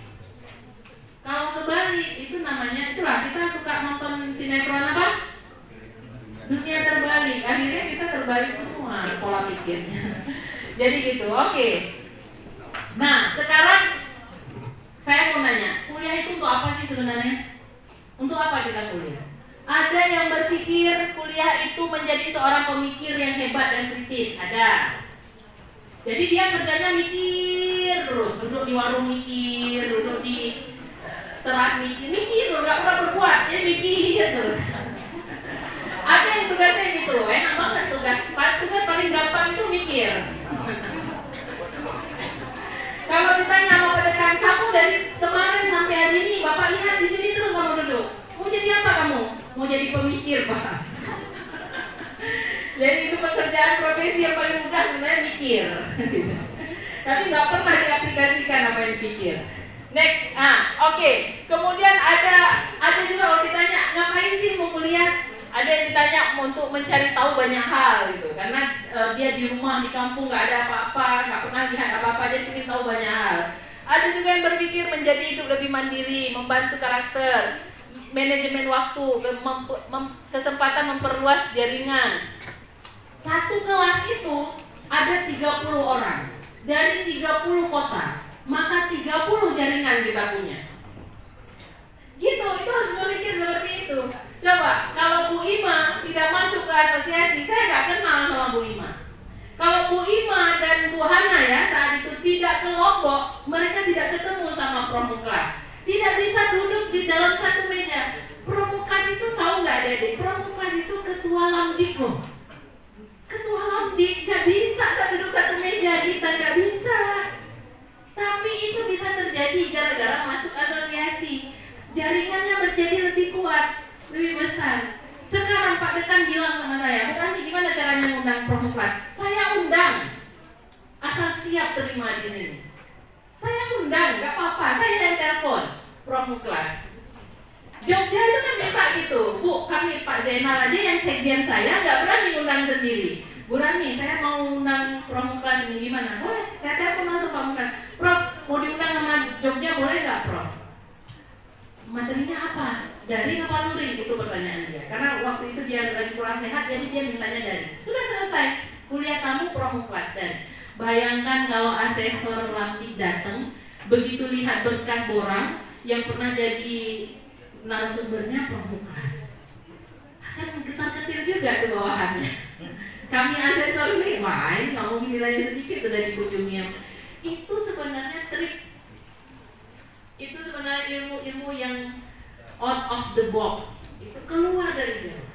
Kalau kebalik itu namanya, itulah kita suka nonton sinetron apa? Dunia terbalik. Akhirnya kita terbalik semua pola pikirnya. Jadi gitu. Oke. Nah, sekarang saya mau nanya, kuliah itu untuk apa sih sebenarnya? Untuk apa kita kuliah? Ada yang berpikir kuliah itu menjadi seorang pemikir yang hebat dan kritis. Ada. Jadi dia kerjanya mikir terus, duduk di warung mikir, duduk di teras mikir terus, nggak pernah berbuat, dia mikir terus. Ada yang tugasnya gitu, enak banget tugas paling gampang itu mikir. Kalau ditanya sama pendekan, kamu dari kemarin sampai hari ini, Bapak lihat di sini terus kamu duduk. Mau jadi apa kamu? Mau jadi pemikir, Pak. Jadi itu pekerjaan profesi yang paling mudah sebenarnya mikir. Tapi nggak pernah diaplikasikan apa yang dipikir. Next, oke. Kemudian ada juga kalau ditanya ngapain sih mau kuliah? Ada yang ditanya untuk mencari tahu banyak hal gitu, karena dia di rumah di kampung nggak ada apa-apa, nggak pernah lihat apa-apa, dia ingin tahu banyak hal. Ada juga yang berpikir menjadi hidup lebih mandiri, membantu karakter, manajemen waktu, kesempatan memperluas jaringan. Satu kelas itu ada 30 orang dari 30 kota, maka 30 jaringan kita punya. Gitu, itu harus berpikir seperti itu. Coba, kalau Bu Ima tidak masuk ke asosiasi, saya nggak kenal sama Bu Ima. Kalau Bu Ima dan Bu Hana ya saat itu tidak ke Lombok, mereka tidak ketemu sama Promuklas. Tidak bisa duduk di dalam satu meja. Promuklas itu tahu nggak adik? Promuklas itu ketua Lamdik loh. Ketua Lamdik nggak bisa duduk satu meja, kita nggak bisa. Tapi itu bisa terjadi gara-gara masuk asosiasi. Jaringannya menjadi lebih kuat, lebih besar. Sekarang Pak Dekan bilang sama saya, Bu Tanti gimana caranya mengundang Promuklas? Saya undang, asal siap terima di sini. Saya undang, nggak apa-apa. Saya yang telepon Promuklas. Jogja itu kan minta gitu, Bu, kami Pak Zainal aja yang sekjen saya nggak berani undang sendiri. Bu Rani, saya mau undang Promuklas ini gimana? Boleh, saya telepon langsung Promuklas. Prof, mau diundang sama Jogja boleh nggak, Prof? Materinya apa? Dari apa luring? Itu pertanyaan dia. Karena waktu itu dia lagi kurang sehat, jadi dia mintanya dari. Sudah selesai, kuliah kamu Promuklas dari. Bayangkan kalau asesor Lamdik datang, begitu lihat berkas borang yang pernah jadi narasumbernya Promuklas, akan ketar-ketir juga tuh bawahannya. Kami asesor ini, wah ini nggak mau nilainya sedikit sudah dikunjungi. Itu sebenarnya trik. Itu sebenarnya ilmu-ilmu yang out of the box. Itu keluar dari jauh.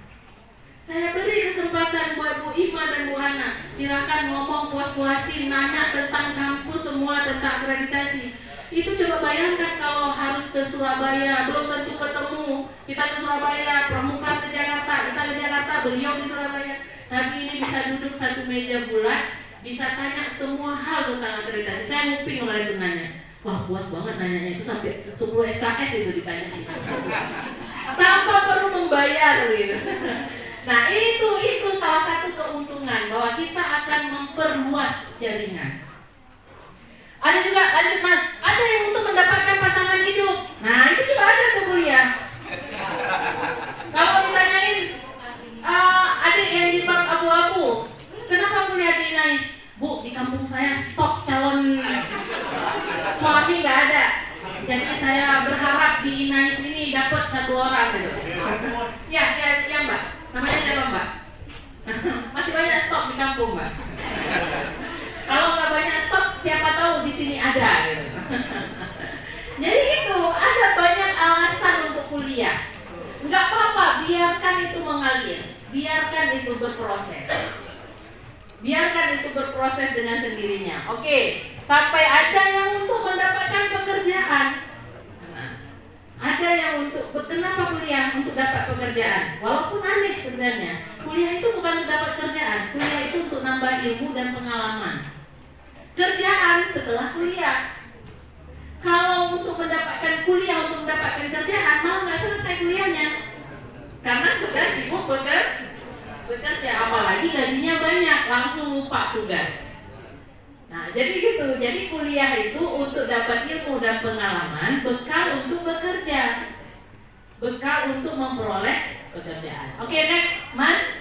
Saya beri kesempatan buat Bu Ima dan Bu Hana. Silakan ngomong puas-puasin, nanya tentang kampus semua, tentang akreditasi. Itu coba bayangkan kalau harus ke Surabaya, belum tentu ketemu. Kita ke Surabaya, Promuklas ke Jakarta, kita ke Jakarta, beliau di Surabaya. Tapi ini bisa duduk satu meja bulat, bisa tanya semua hal tentang akreditasi. Saya nguping oleh benanya. Wah puas banget nanyanya itu sampai 10 SKS itu ditanya tanpa perlu membayar gitu. Nah itu salah satu keuntungan bahwa kita akan memperluas jaringan. Ada juga, lanjut Mas, ada yang untuk mendapatkan pasangan hidup. Nah itu juga ada tuh kuliah. Kalau ditanyain adik yang jilbab abu-abu, kenapa kuliah di Inais? Bu, di kampung saya stok calon suami nggak ada. Jadi saya berharap di Inais ini dapat 1 orang gitu. Ya Mbak. Namanya siapa Mbak? Masih banyak stok di kampung Mbak. Kalau nggak banyak stok, siapa tahu di sini ada gitu. Jadi itu ada banyak alasan untuk kuliah. Nggak apa-apa, biarkan itu mengalir, biarkan itu berproses. Biarkan itu berproses dengan sendirinya. Oke, sampai ada yang untuk mendapatkan pekerjaan. Ada yang untuk kenapa kuliah untuk dapat pekerjaan. Walaupun aneh sebenarnya. Kuliah itu bukan untuk dapat kerjaan, kuliah itu untuk nambah ilmu dan pengalaman. Kerjaan setelah kuliah. Kalau untuk mendapatkan kuliah, untuk mendapatkan kerjaan, malah nggak selesai kuliahnya, karena sudah sibuk bekerja, apalagi gajinya banyak, langsung lupa tugas. Nah, jadi gitu. Jadi kuliah itu untuk dapat ilmu dan pengalaman, bekal untuk bekerja, bekal untuk memperoleh pekerjaan. Oke, next, Mas.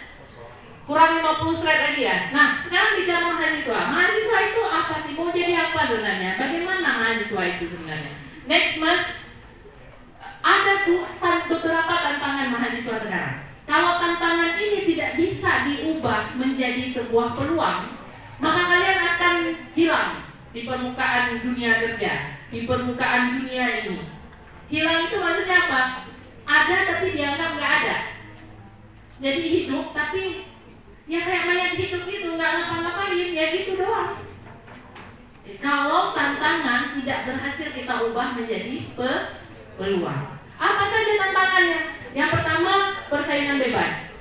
Kurang 50 slide lagi ya. Nah, sekarang bicara mahasiswa. Mahasiswa itu apa sih? Mau jadi apa sebenarnya? Bagaimana mahasiswa itu sebenarnya? Next, Mas. Ada beberapa tantangan mahasiswa sekarang. Kalau tantangan ini tidak bisa diubah menjadi sebuah peluang, maka kalian akan hilang di permukaan dunia kerja, di permukaan dunia ini. Hilang itu maksudnya apa? Ada tapi dianggap nggak ada. Jadi hidup tapi ya kayak mayat hidup itu, nggak ngapa-ngapain, ya gitu doang. Kalau tantangan tidak berhasil kita ubah menjadi peluang. Apa saja tantangannya? Yang pertama, persaingan bebas.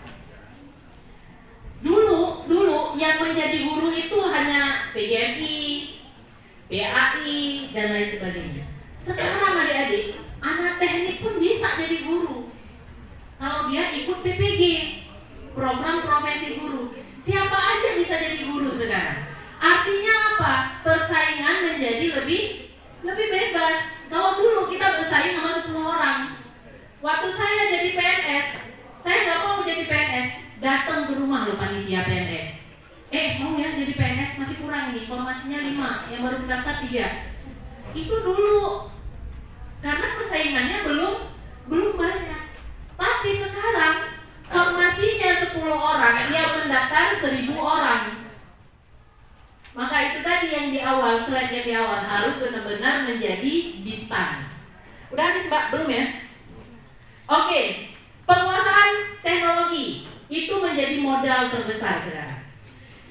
Dulu yang menjadi guru itu hanya PGMI, PAI, dan lain sebagainya. Sekarang adik-adik, anak teknik pun bisa jadi guru kalau dia ikut PPG, program profesi guru. Siapa aja bisa jadi guru sekarang. Artinya apa? Persaingan menjadi lebih bebas. Kalau dulu kita bersaing sama 10 orang. Waktu saya jadi PNS, saya nggak mau jadi PNS. Datang ke rumah loh panitia PNS. Mau ya jadi PNS, masih kurang nih, formasinya 5, yang baru daftar 3. Itu dulu. Karena persaingannya belum banyak. Tapi sekarang formasinya 10 orang, yang mendaftar 1000 orang. Maka itu tadi yang di awal, slide yang di awal, harus benar-benar menjadi bintang. Udah habis Mbak? Belum ya? Oke, penguasaan teknologi itu menjadi modal terbesar sekarang.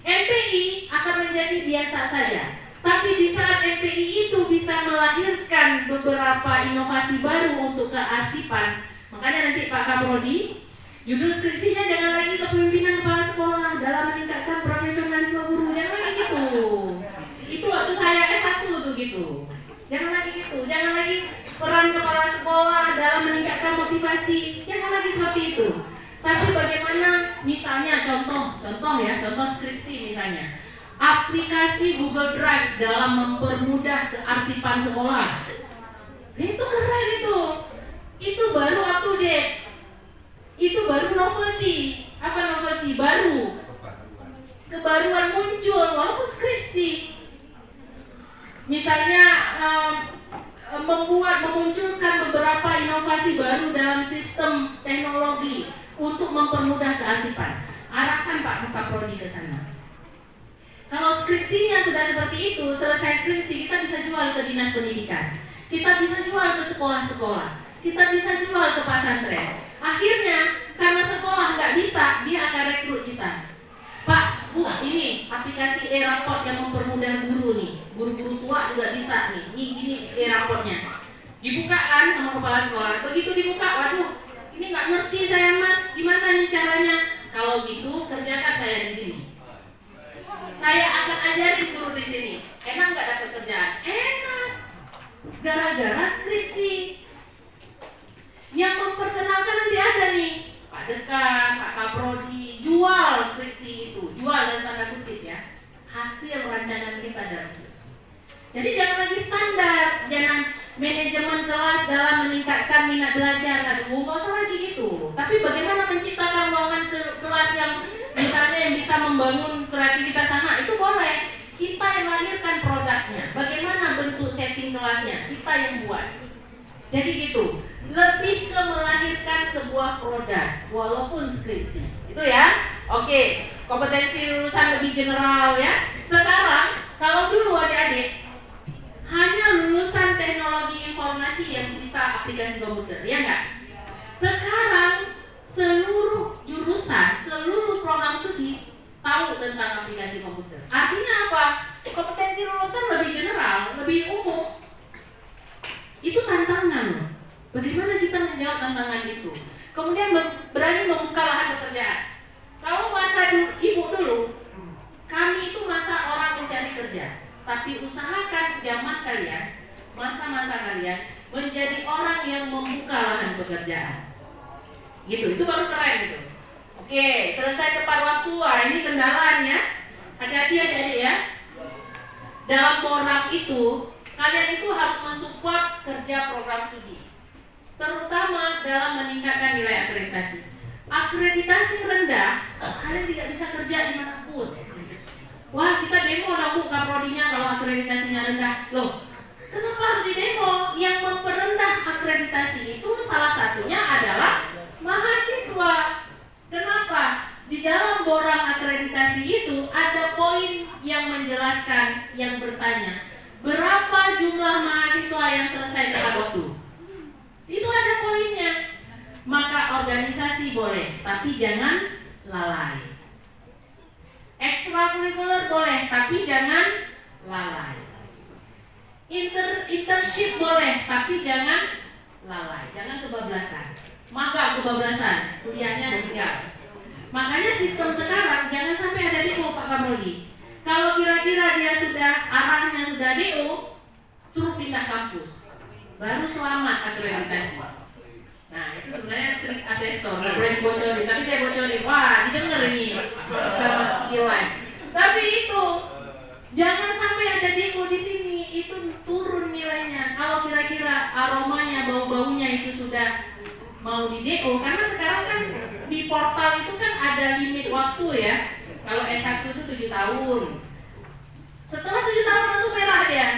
MPI akan menjadi biasa saja, tapi di saat MPI itu bisa melahirkan beberapa inovasi baru untuk kearsipan. Makanya nanti Pak Kaprodi, judul skripsinya jangan lagi kepemimpinan kepala sekolah dalam meningkatkan profesionalisme guru. Jangan lagi gitu. Itu waktu saya S1 tuh gitu. Jangan lagi gitu. Jangan lagi peran kepala sekolah dalam meningkatkan motivasi. Jangan lagi seperti itu. Tapi bagaimana misalnya contoh skripsi misalnya. Aplikasi Google Drive dalam mempermudah kearsipan sekolah. Itu keren itu. Itu baru up to date. Itu baru novelty. Apa novelty? Baru. Kebaruan muncul walaupun skripsi. Misalnya memunculkan beberapa inovasi baru dalam sistem teknologi untuk mempermudah kearsipan. Arahkan Pak Prodi ke sana. Kalau skripsinya sudah seperti itu, selesai skripsi kita bisa jual ke dinas pendidikan. Kita bisa jual ke sekolah-sekolah. Kita bisa jual ke pesantren. Akhirnya karena sekolah nggak bisa, dia akan rekrut kita. Pak, Bu, ini aplikasi e-raport yang mempermudah guru nih. Guru-guru tua juga bisa nih. Ini e-raportnya. Dibuka kan sama kepala sekolah. Begitu dibuka, waduh, ini nggak ngerti saya Mas. Gimana nih caranya? Kalau gitu kerjakan saya di sini. Saya akan ajarin guru di sini. Enak nggak dapat kerjaan? Enak. Gara-gara skripsi. Yang memperkenalkan nanti ada nih Pak Dekan, Pak Kaprodi, jual skripsi itu, jual dan tanda kutip ya, hasil rancangan kita dalam skripsi. Jadi jangan lagi standar, jangan manajemen kelas dalam meningkatkan minat belajar, aduh nggak usah lagi gitu. Tapi bagaimana menciptakan ruangan kelas yang misalnya yang bisa membangun kreativitas sama, itu boleh. Kita yang lahirkan produknya. Bagaimana bentuk setting kelasnya, kita yang buat. Jadi gitu. Lebih ke melahirkan sebuah produk walaupun skripsi. Itu ya. Oke, kompetensi lulusan lebih general ya. Sekarang kalau dulu adik-adik hanya lulusan teknologi informasi yang bisa aplikasi komputer, ya enggak? Sekarang seluruh jurusan, seluruh program studi tahu tentang aplikasi komputer. Artinya apa? Kompetensi lulusan lebih general, lebih umum. Itu tantangan loh. Bagaimana kita menjawab tantangan itu? Kemudian berani membuka lahan pekerjaan. Gitu, itu baru keren gitu. Oke, selesai tepat waktu. Wah, ini kendalanya. Hati-hati adik-adik ya. Dalam borak itu, kalian itu harus mensupport kerja program studi, terutama dalam meningkatkan nilai akreditasi. Akreditasi rendah, kalian tidak bisa kerja dimanapun. Wah, kita demo dong Bu kaprodinya kalau akreditasinya rendah. Loh, kenapa harus di demo? Yang memperendah akreditasi itu salah satunya adalah mahasiswa. Kenapa? Di dalam borang akreditasi itu ada poin yang menjelaskan, yang bertanya, berapa jumlah mahasiswa yang selesai tepat waktu? Itu ada poinnya. Maka organisasi boleh, tapi jangan lalai. Ekstrakurikuler boleh, tapi jangan lalai. Internship boleh, tapi jangan lalai. Jangan kebablasan. Maka kebablasan, kuliahnya meninggal. Makanya sistem sekarang jangan sampai ada DO Pak Kamrodi. Kalau kira-kira dia sudah arahnya sudah DO, suruh pindah kampus, baru selamat akreditasi. Nah itu sebenarnya trik asesor, nggak boleh dibocorin. Tapi saya bocorin, wah didengar ini sama Iwan. Tapi itu jangan sampai ada DO di sini, itu turun nilainya. Kalau kira-kira aromanya, bau-baunya itu sudah mau di DO, karena sekarang kan di portal itu kan ada limit waktu ya. Kalau S1 itu 7 tahun. Setelah 7 tahun langsung merah dia.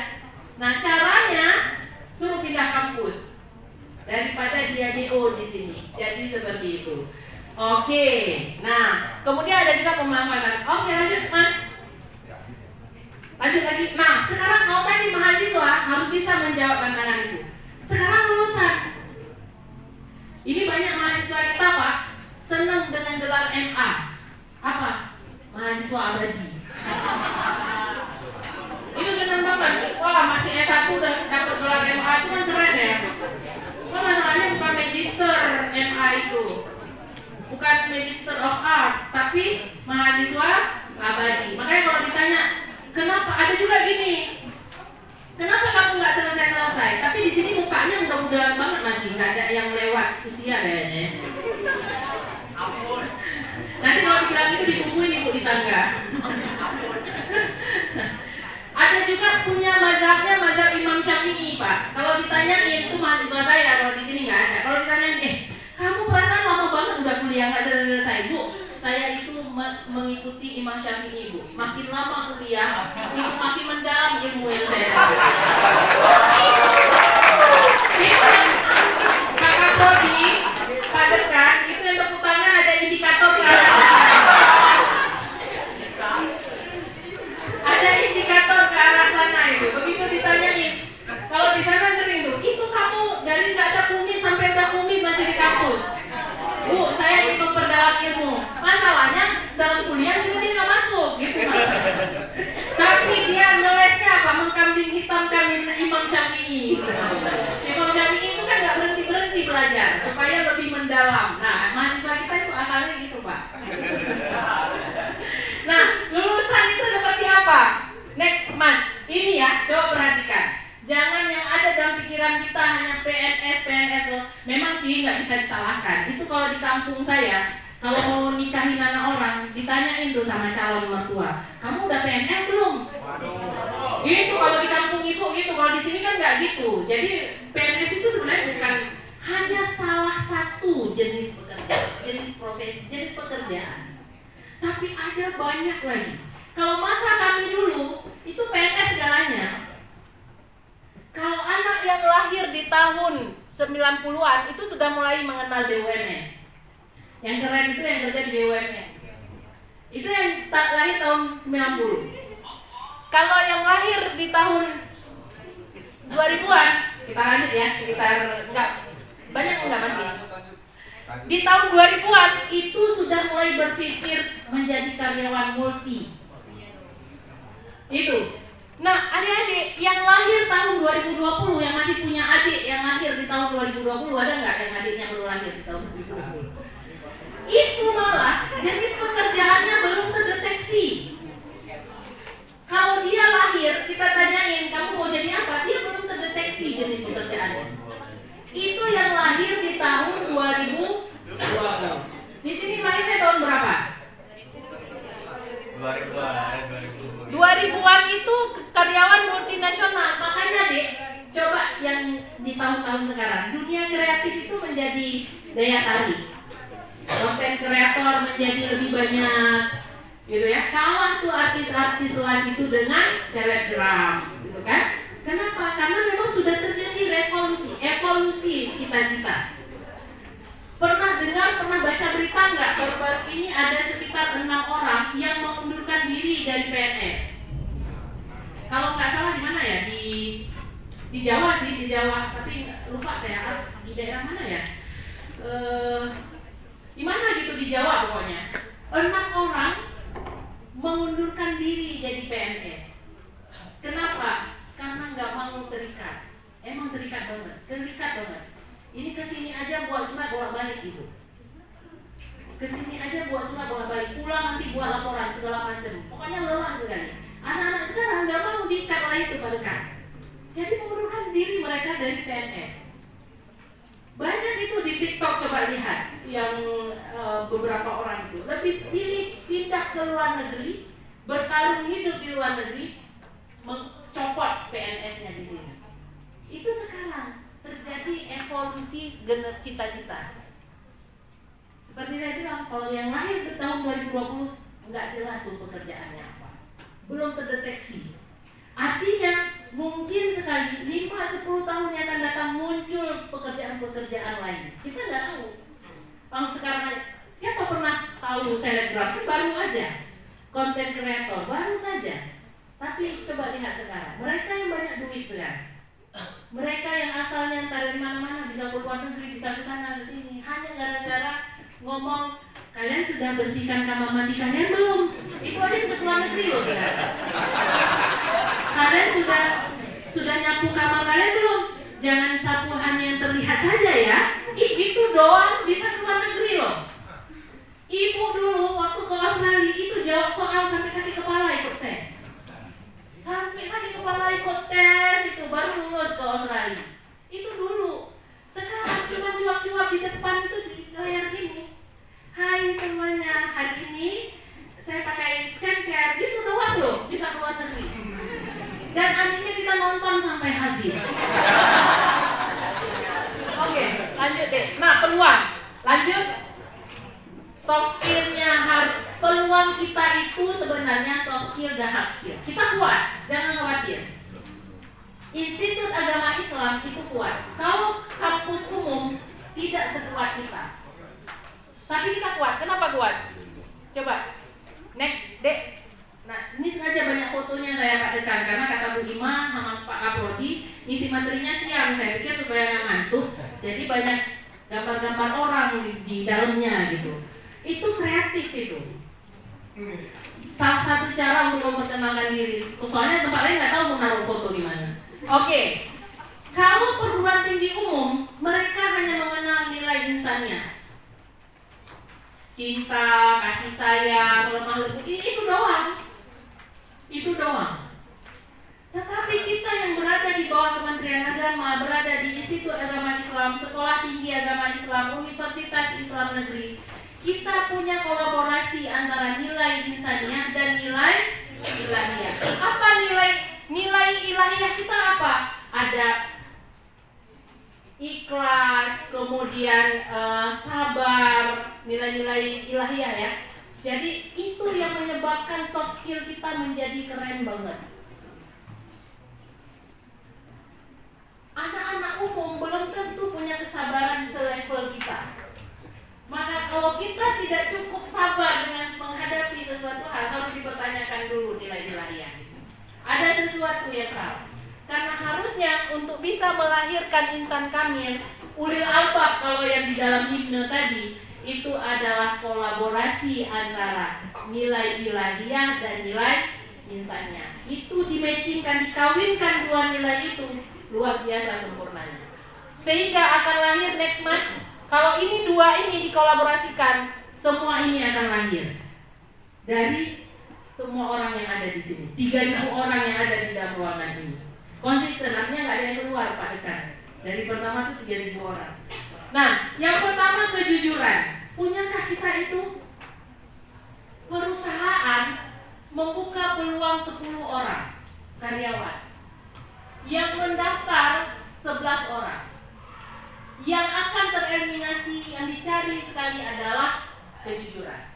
Nah caranya suruh pindah kampus daripada dia DO di sini. Jadi seperti itu. Oke. Nah kemudian ada juga pemanfaatan. Oke lanjut Mas. Lanjut lagi. Nah sekarang kalau tadi mahasiswa harus bisa menjawab tantangan itu. Sekarang lulusan. Ini banyak mahasiswa kita Pak senang dengan gelar MA. Apa? Mahasiswa abadi. Itu senang banget. Wah masih S1 udah dapat gelar MA itu kan keren ya. Cuma masalahnya bukan Magister MA itu, bukan Magister of Art, tapi mahasiswa abadi. Makanya kalau ditanya kenapa, ada juga gini, kenapa kamu nggak selesai-selesai? Tapi di sini mukanya mudah-mudahan banget masih nggak ada yang lewat usia kayaknya. Nanti kalau dibilang itu ditungguin ibu di tangga. Ada juga punya mazhabnya mazhab Imam Syafi'i Pak. Kalau ditanyain itu mahasiswa saya, kalau di sini nggak ada. Kalau ditanyain, kamu perasaan lama banget udah kuliah nggak selesai Bu? Saya itu mengikuti Imam Syafi'i Bu. Makin lama kuliah, itu makin mendalam ilmu yang saya dapat. Itu Pak Kapolri, Pak Dekan, itu yang tepuk tangan ada indikator ke arah sana. Ada indikator ke arah sana itu. Begitu ditanyain, kalau di sana sering tuh, itu kamu dari nggak ada kumis sampai ada kumis masih di kampus. Bu, saya ingin memperdalam ilmu. Masalahnya dalam kuliah juga dia nggak masuk, gitu mas. Tapi dia ngelesnya apa? Mengkambing hitamkan Imam Syafi'i. Imam Syafi'i itu kan nggak berhenti belajar supaya lebih mendalam. Nah, mahasiswa kita itu akalnya gitu Pak. Nah, lulusan itu seperti apa? Next Mas, ini ya, coba perhatikan. Jangan yang ada dalam pikiran kita hanya PNS loh. Memang sih nggak bisa disalahkan. Itu kalau di kampung saya, kalau mau nikahin anak orang, ditanyain tuh sama calon mertua, kamu udah PNS belum? Itu kalau di kampung itu gitu. Kalau di sini kan nggak gitu. Jadi PNS itu sebenarnya bukan hanya salah satu jenis pekerjaan, jenis profesi, jenis pekerjaan. Tapi ada banyak lagi. Kalau masa kami dulu itu PNS segalanya. Kalau anak yang lahir di tahun 90-an itu sudah mulai mengenal BUMN. Yang keren itu yang kerja di BUMN. Itu yang lahir tahun 90. Kalau yang lahir di tahun 2000-an, kita lanjut ya, sekitar banyak enggak masih? Di tahun 2000-an itu sudah mulai berpikir menjadi karyawan multi. Itu. Nah, adik-adik yang lahir tahun 2020 yang masih punya adik yang lahir di tahun 2020, ada nggak yang adiknya baru lahir di tahun 2020? Itu malah jenis pekerjaannya belum terdeteksi. Kalau dia lahir, kita tanyain kamu mau jadi apa, dia belum terdeteksi jenis pekerjaannya. Itu yang lahir di tahun 2020. lebih banyak, gitu ya. Kalah tuh artis-artis live itu dengan selebgram, gitu kan? Kenapa? Karena memang sudah terjadi evolusi cita-cita. Pernah dengar, pernah baca berita nggak? Baru-baru ini ada sekitar 6 orang yang mengundurkan diri dari PNS. Kalau nggak salah di mana ya? Di Jawa sih, di Jawa. Tapi lupa saya di daerah mana ya? Di mana gitu di Jawa pokoknya. 6 orang mengundurkan diri jadi PNS. Kenapa? Karena nggak mau terikat. Emang terikat banget. Ini kesini aja buat surat bolak-balik ibu. Kesini aja buat surat bolak-balik, pulang nanti buat laporan segala macam. Pokoknya lelah sekali. Anak-anak sekarang nggak mau diikat oleh itu pada kan. Jadi mengundurkan diri mereka dari PNS. Banyak itu di TikTok, coba lihat yang beberapa orang itu lebih pilih pindah ke luar negeri, bertarung hidup di luar negeri, mencopot PNS-nya di sini. Itu sekarang terjadi evolusi gener cita-cita. Seperti saya bilang, kalau yang lahir di tahun 2020 nggak jelas tuh pekerjaannya apa, belum terdeteksi. Artinya mungkin sekali 5-10 tahun yang akan datang muncul pekerjaan-pekerjaan lain. Kita nggak tahu. Kalau sekarang siapa pernah tahu selebgram? Kan baru aja, konten kreator baru saja. Tapi coba lihat sekarang, mereka yang banyak duit sekarang. Mereka yang asalnya entah dari mana-mana, bisa ke luar negeri, bisa ke sana ke sini, hanya gara-gara ngomong, kalian sudah bersihkan kamar mandi kalian belum? Itu aja bisa ke luar negeri loh sekarang. Kalian sudah nyapu kamar kalian belum? Jangan sapu hanya yang terlihat saja ya. Itu doang bisa ke luar negeri loh. Ibu dulu waktu ke Australia itu jawab soal sampai sakit kepala ikut tes. Sampai sakit kepala ikut tes itu baru lulus ke Australia. Itu dulu. Sekarang cuma cuap-cuap di depan itu di layar gini. Hai semuanya, hari ini saya pakai skincare, gitu doang loh bisa keluar negeri. Dan akhirnya kita nonton sampai habis. Oke, lanjut deh. Nah, peluang. Lanjut. Soft skill-nya peluang kita itu sebenarnya soft skill dan hard skill. Kita kuat, jangan khawatir. Institut Agama Islam itu kuat. Kalau kampus umum tidak sekuat kita. Tapi kita kuat. Kenapa kuat? Coba. Next, Dek. Nah, ini sengaja banyak fotonya saya pakai karena kata Bu Ima sama Pak Kapoldi isi materinya siang. Saya pikir supaya nggak ngantuk. Jadi banyak gambar-gambar orang di dalamnya gitu. Itu kreatif itu. Salah satu cara untuk memperkenalkan diri. Soalnya tempat lain nggak tahu mau naruh foto di mana. Oke. Kalau perguruan tinggi umum, mereka hanya mengenal nilai insannya. Cinta, kasih sayang, lemah lembut, itu doang. Itu doang. Tetapi kita yang berada di bawah Kementerian Agama, berada di Institut Agama Islam, Sekolah Tinggi Agama Islam, Universitas Islam Negeri, kita punya kolaborasi antara nilai insannya dan nilai ilahiyah. Apa nilai ilahiyah kita apa? Ada ikhlas, kemudian sabar, nilai-nilai ilahiyah ya. Jadi itu yang menyebabkan soft skill kita menjadi keren banget. Anak-anak umum belum tentu punya kesabaran selevel kita. Maka kalau kita tidak cukup sabar dengan menghadapi sesuatu hal, harus dipertanyakan dulu nilai ilahiyah. Ada sesuatu yang salah. Karena harusnya untuk bisa melahirkan insan kamil, ulil albab kalau yang di dalam himne tadi, itu adalah kolaborasi antara nilai ilahiyah dan nilai insannya. Itu dimatchingkan, dikawinkan dua nilai itu, luar biasa sempurnanya. Sehingga akan lahir next month. Kalau ini dua ini dikolaborasikan, semua ini akan lahir dari semua orang yang ada di sini. 3.000 orang yang ada di dalam ruangan ini. Konsisten, artinya nggak ada yang keluar Pak Dekan. Dari pertama itu 3.000 orang. Nah, yang pertama kejujuran. Punyakah kita itu? Perusahaan membuka peluang 10 orang karyawan. Yang mendaftar 11 orang. Yang akan tereliminasi, yang dicari sekali adalah kejujuran.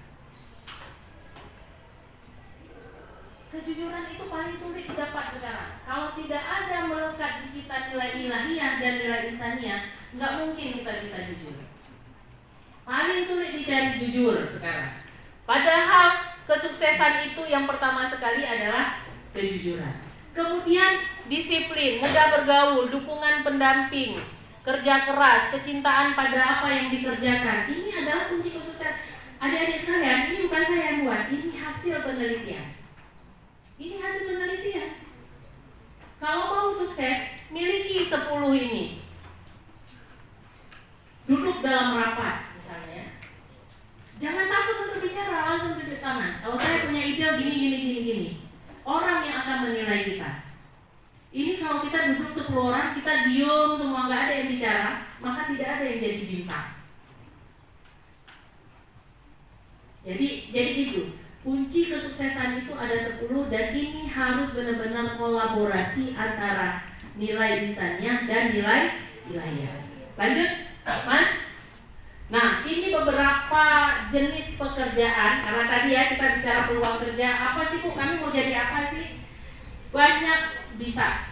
Kejujuran itu paling sulit didapat sekarang. Kalau tidak ada melekat di kita nilai ilahiyah dan nilai insaniah, nggak mungkin kita bisa jujur. Paling sulit dicari jujur sekarang. Padahal kesuksesan itu yang pertama sekali adalah kejujuran. Kemudian disiplin, mudah bergaul, dukungan pendamping, kerja keras, kecintaan pada apa yang dikerjakan. Ini adalah kunci kesuksesan. Adik-adik sekalian, ini bukan saya yang buat, ini hasil penelitian. Ini hasil penelitian. Kalau mau sukses, miliki 10 ini. Duduk dalam rapat misalnya. Jangan takut untuk bicara, langsung tunjuk tangan. Kalau saya punya ide gini. Orang yang akan menilai kita. Ini kalau kita duduk 10 orang, kita diem semua, nggak ada yang bicara, maka tidak ada yang jadi bintang. Jadi itu. Kunci kesuksesan itu ada 10 dan ini harus benar-benar kolaborasi antara nilai insaniah dan nilai ilahiyah. Lanjut, Mas. Nah, ini beberapa jenis pekerjaan. Karena tadi ya kita bicara peluang kerja. Apa sih Bu? Kami mau jadi apa sih? Banyak bisa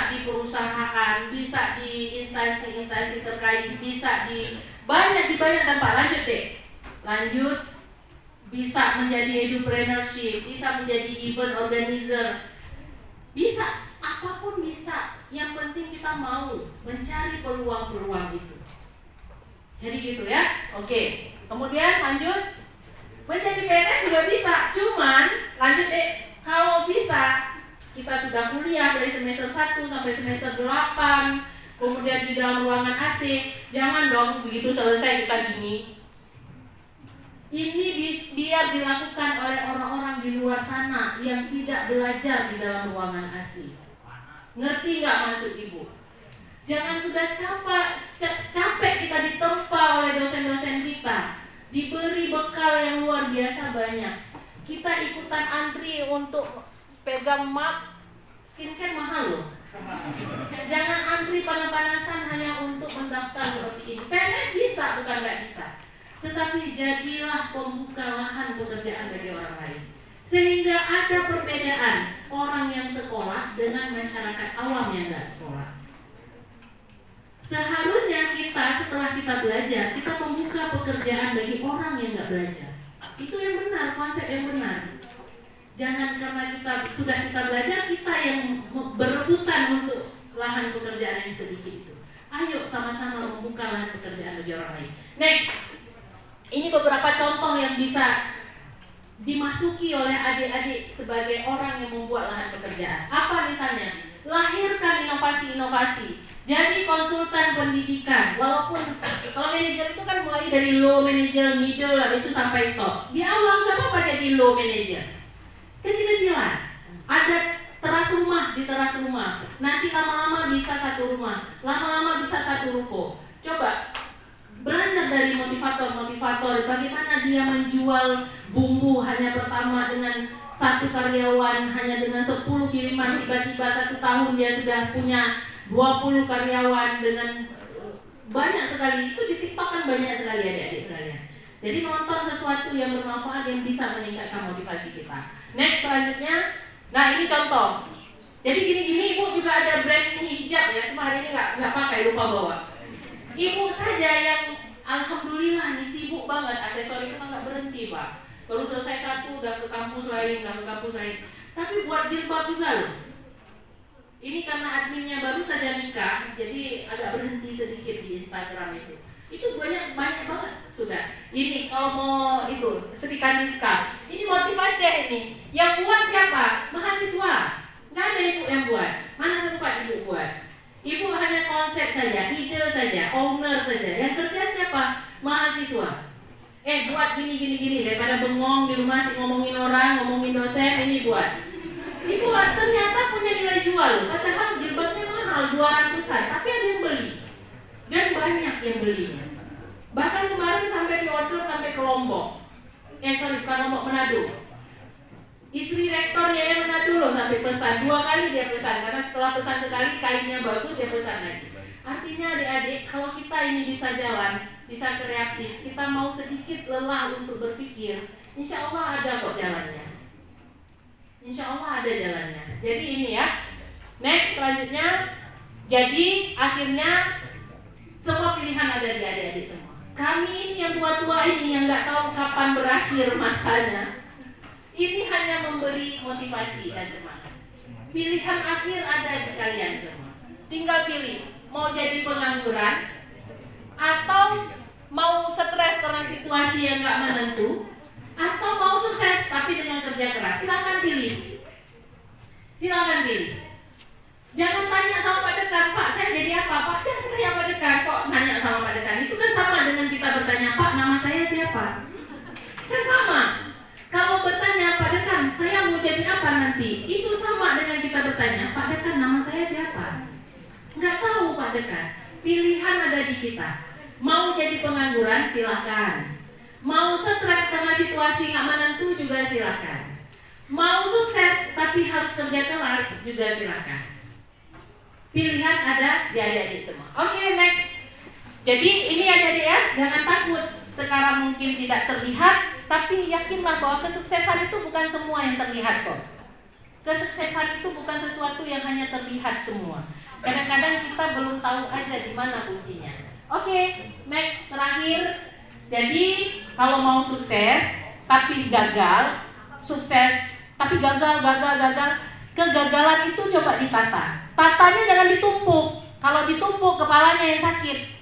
di perusahaan, bisa di instansi-instansi terkait, bisa di banyak tempat. Lanjut deh. Lanjut. Bisa menjadi entrepreneurship, bisa menjadi event organizer, bisa apapun bisa. Yang penting kita mau mencari peluang-peluang itu. Jadi gitu ya. Oke. Kemudian lanjut, menjadi PNS juga bisa. Cuman lanjut deh, kalau bisa kita sudah kuliah dari semester 1 sampai semester 8, kemudian di dalam ruangan AC. Jangan dong begitu selesai kita gini. Ini biar dilakukan oleh orang-orang di luar sana yang tidak belajar di dalam ruangan AC. Ngerti nggak maksud Ibu? Jangan sudah capek kita ditempa oleh dosen-dosen kita, diberi bekal yang luar biasa banyak. Kita ikutan antri untuk pegang map, skincare mahal loh. Jangan antri panas-panasan hanya untuk mendaftar seperti ini. PNS bisa, bukan nggak bisa. Tetapi jadilah pembuka lahan pekerjaan bagi orang lain. Sehingga ada perbedaan orang yang sekolah dengan masyarakat awam yang nggak sekolah. Seharusnya kita setelah kita belajar, kita membuka pekerjaan bagi orang yang nggak belajar. Itu yang benar, konsep yang benar. Jangan karena kita belajar, kita yang berebutan untuk lahan pekerjaan yang sedikit itu. Ayo sama-sama membuka lahan pekerjaan bagi orang lain. Next. Ini beberapa contoh yang bisa dimasuki oleh adik-adik sebagai orang yang membuat lahan pekerjaan. Apa misalnya? Lahirkan inovasi-inovasi. Jadi konsultan pendidikan. Walaupun kalau manajer itu kan mulai dari low manager, middle, habis itu sampai top. Di awal nggak apa-apa jadi low manager. Kecil-kecilan. Ada teras rumah di teras rumah. Nanti lama-lama bisa satu rumah. Lama-lama bisa satu ruko. Coba belajar dari motivator, bagaimana dia menjual bumbu hanya pertama dengan 1 karyawan, hanya dengan 10 kiriman, tiba-tiba 1 tahun dia sudah punya 20 karyawan dengan banyak sekali. Itu ditimpakan banyak sekali adik-adik sekalian. Jadi nonton sesuatu yang bermanfaat yang bisa meningkatkan motivasi kita. Next selanjutnya, nah ini contoh. Jadi gini-gini Ibu juga ada brand hijab ya, cuma hari ini nggak pakai, lupa bawa. Ibu saja yang alhamdulillah nih sibuk banget, aksesori itu nggak berhenti Pak. Baru selesai satu udah ke kampus lain. Tapi buat jilbab juga loh. Ini karena adminnya baru saja nikah, jadi agak berhenti sedikit di Instagram itu. Itu banyak banget sudah. Ini kalau mau itu setrika scarf. Ini motif Aceh ini. Yang buat siapa? Mahasiswa. Nggak ada ibu yang buat. Mana sempat ibu buat? Ibu hanya konsep saja, ide saja, owner saja. Yang kerja siapa? Mahasiswa. Buat gini daripada bengong di rumah sih ngomongin orang, ngomongin dosen, ini buat. Ibu ternyata punya nilai jual. Padahal jilbabnya mahal 200-an, tapi ada yang beli. Dan banyak yang belinya. Bahkan kemarin sampai diorder sampai ke Lombok. Bukan Lombok, Manado. Istri rektor yang Manado loh sampai pesan 2 kali dia pesan, karena setelah pesan sekali kainnya bagus dia pesan lagi. Artinya adik-adik, kalau kita ini bisa jalan, bisa kreatif, kita mau sedikit lelah untuk berpikir, insya Allah ada kok jalannya. Insya Allah ada jalannya. Jadi ini ya. Next selanjutnya. Jadi akhirnya semua pilihan ada di adik-adik semua. Kami ini yang tua-tua ini yang nggak tahu kapan berakhir masanya, ini hanya memberi motivasi dan semangat. Pilihan akhir ada di kalian semua. Tinggal pilih mau jadi pengangguran atau mau stres karena situasi yang nggak menentu, atau mau sukses tapi dengan kerja keras. Silakan pilih. Silakan pilih. Jangan tanya sama Pak Dekan, Pak saya jadi apa? Pak jangan tanya Pak Dekan, kok nanya sama Pak Dekan? Itu kan sama dengan kita bertanya, Pak nama saya siapa? Kan sama. Kalau bertanya Pak Dekan, saya mau jadi apa nanti? Itu sama dengan kita bertanya, Pak Dekan nama saya siapa? Nggak tahu Pak Dekan. Pilihan ada di kita. Mau jadi pengangguran silahkan. Mau stres karena situasi nggak menentu juga silahkan. Mau sukses tapi harus kerja keras juga silahkan. Pilihan ada di adik-adik semua. Oke, next. Jadi ini adik-adik ya, jangan takut. Sekarang mungkin tidak terlihat, tapi yakinlah bahwa kesuksesan itu bukan semua yang terlihat kok. Kesuksesan itu bukan sesuatu yang hanya terlihat semua. Kadang-kadang kita belum tahu aja di mana kuncinya. Oke, next terakhir. Jadi kalau mau sukses tapi gagal, sukses tapi gagal, kegagalan itu coba ditata. Tatanya jangan ditumpuk. Kalau ditumpuk kepalanya yang sakit.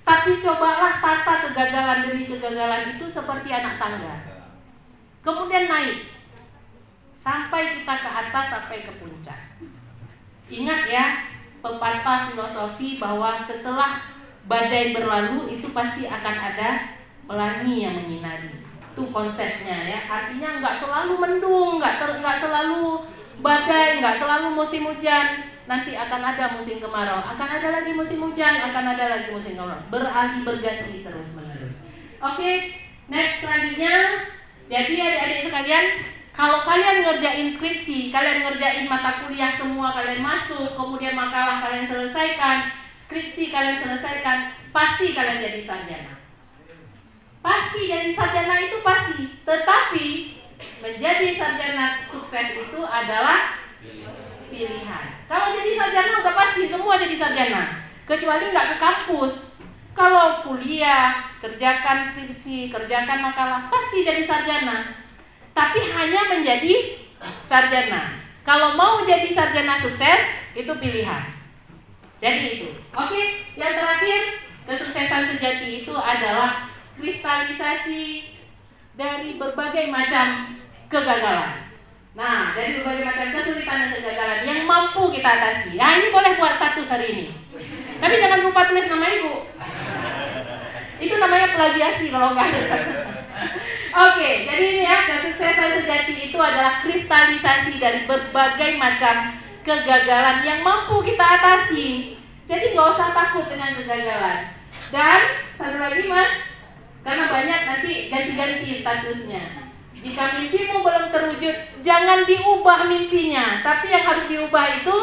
Tapi cobalah tata kegagalan demi kegagalan itu seperti anak tangga. Kemudian naik sampai kita ke atas, sampai ke puncak. Ingat ya, pepatah filosofi bahwa setelah badai berlalu itu pasti akan ada pelangi yang menyinari. Itu konsepnya ya. Artinya nggak selalu mendung, nggak selalu badai, nggak selalu musim hujan. Nanti akan ada musim kemarau, akan ada lagi musim hujan, akan ada lagi musim kemarau. Beralih berganti terus menerus. Oke, next selanjutnya. Jadi adik-adik sekalian, kalau kalian ngerjain skripsi, kalian ngerjain mata kuliah semua, kalian masuk, kemudian makalah kalian selesaikan, skripsi kalian selesaikan, pasti kalian jadi sarjana. Pasti jadi sarjana itu pasti. Tetapi menjadi sarjana sukses itu adalah pilihan. Kalau jadi sarjana udah pasti semua jadi sarjana, kecuali nggak ke kampus. Kalau kuliah, kerjakan skripsi, kerjakan makalah, pasti jadi sarjana. Tapi hanya menjadi sarjana. Kalau mau jadi sarjana sukses, itu pilihan. Jadi itu. Oke, yang terakhir, kesuksesan sejati itu adalah kristalisasi dari berbagai macam kegagalan. Nah, dari berbagai macam kesulitan dan kegagalan yang mampu kita atasi. Nah, ini boleh buat status hari ini. Tapi jangan lupa tulis nama ibu. Itu namanya plagiasi kalau nggak ada. Oke, jadi ini ya, kesuksesan sejati itu adalah kristalisasi dari berbagai macam kegagalan yang mampu kita atasi. Jadi nggak usah takut dengan kegagalan. Dan satu lagi mas, karena banyak nanti ganti-ganti statusnya. Jika mimpimu belum terwujud, jangan diubah mimpinya. Tapi yang harus diubah itu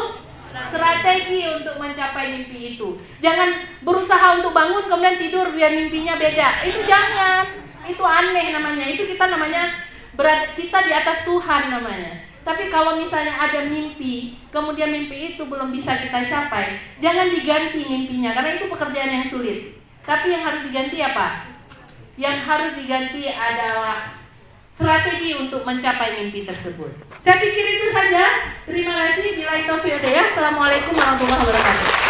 strategi untuk mencapai mimpi itu. Jangan berusaha untuk bangun kemudian tidur biar mimpinya beda. Itu jangan. Itu aneh namanya. Itu kita namanya kita di atas Tuhan namanya. Tapi kalau misalnya ada mimpi, kemudian mimpi itu belum bisa kita capai, jangan diganti mimpinya karena itu pekerjaan yang sulit. Tapi yang harus diganti apa? Yang harus diganti adalah strategi untuk mencapai mimpi tersebut. Saya pikir itu saja. Terima kasih. Billahi taufiq. Assalamualaikum warahmatullahi wabarakatuh.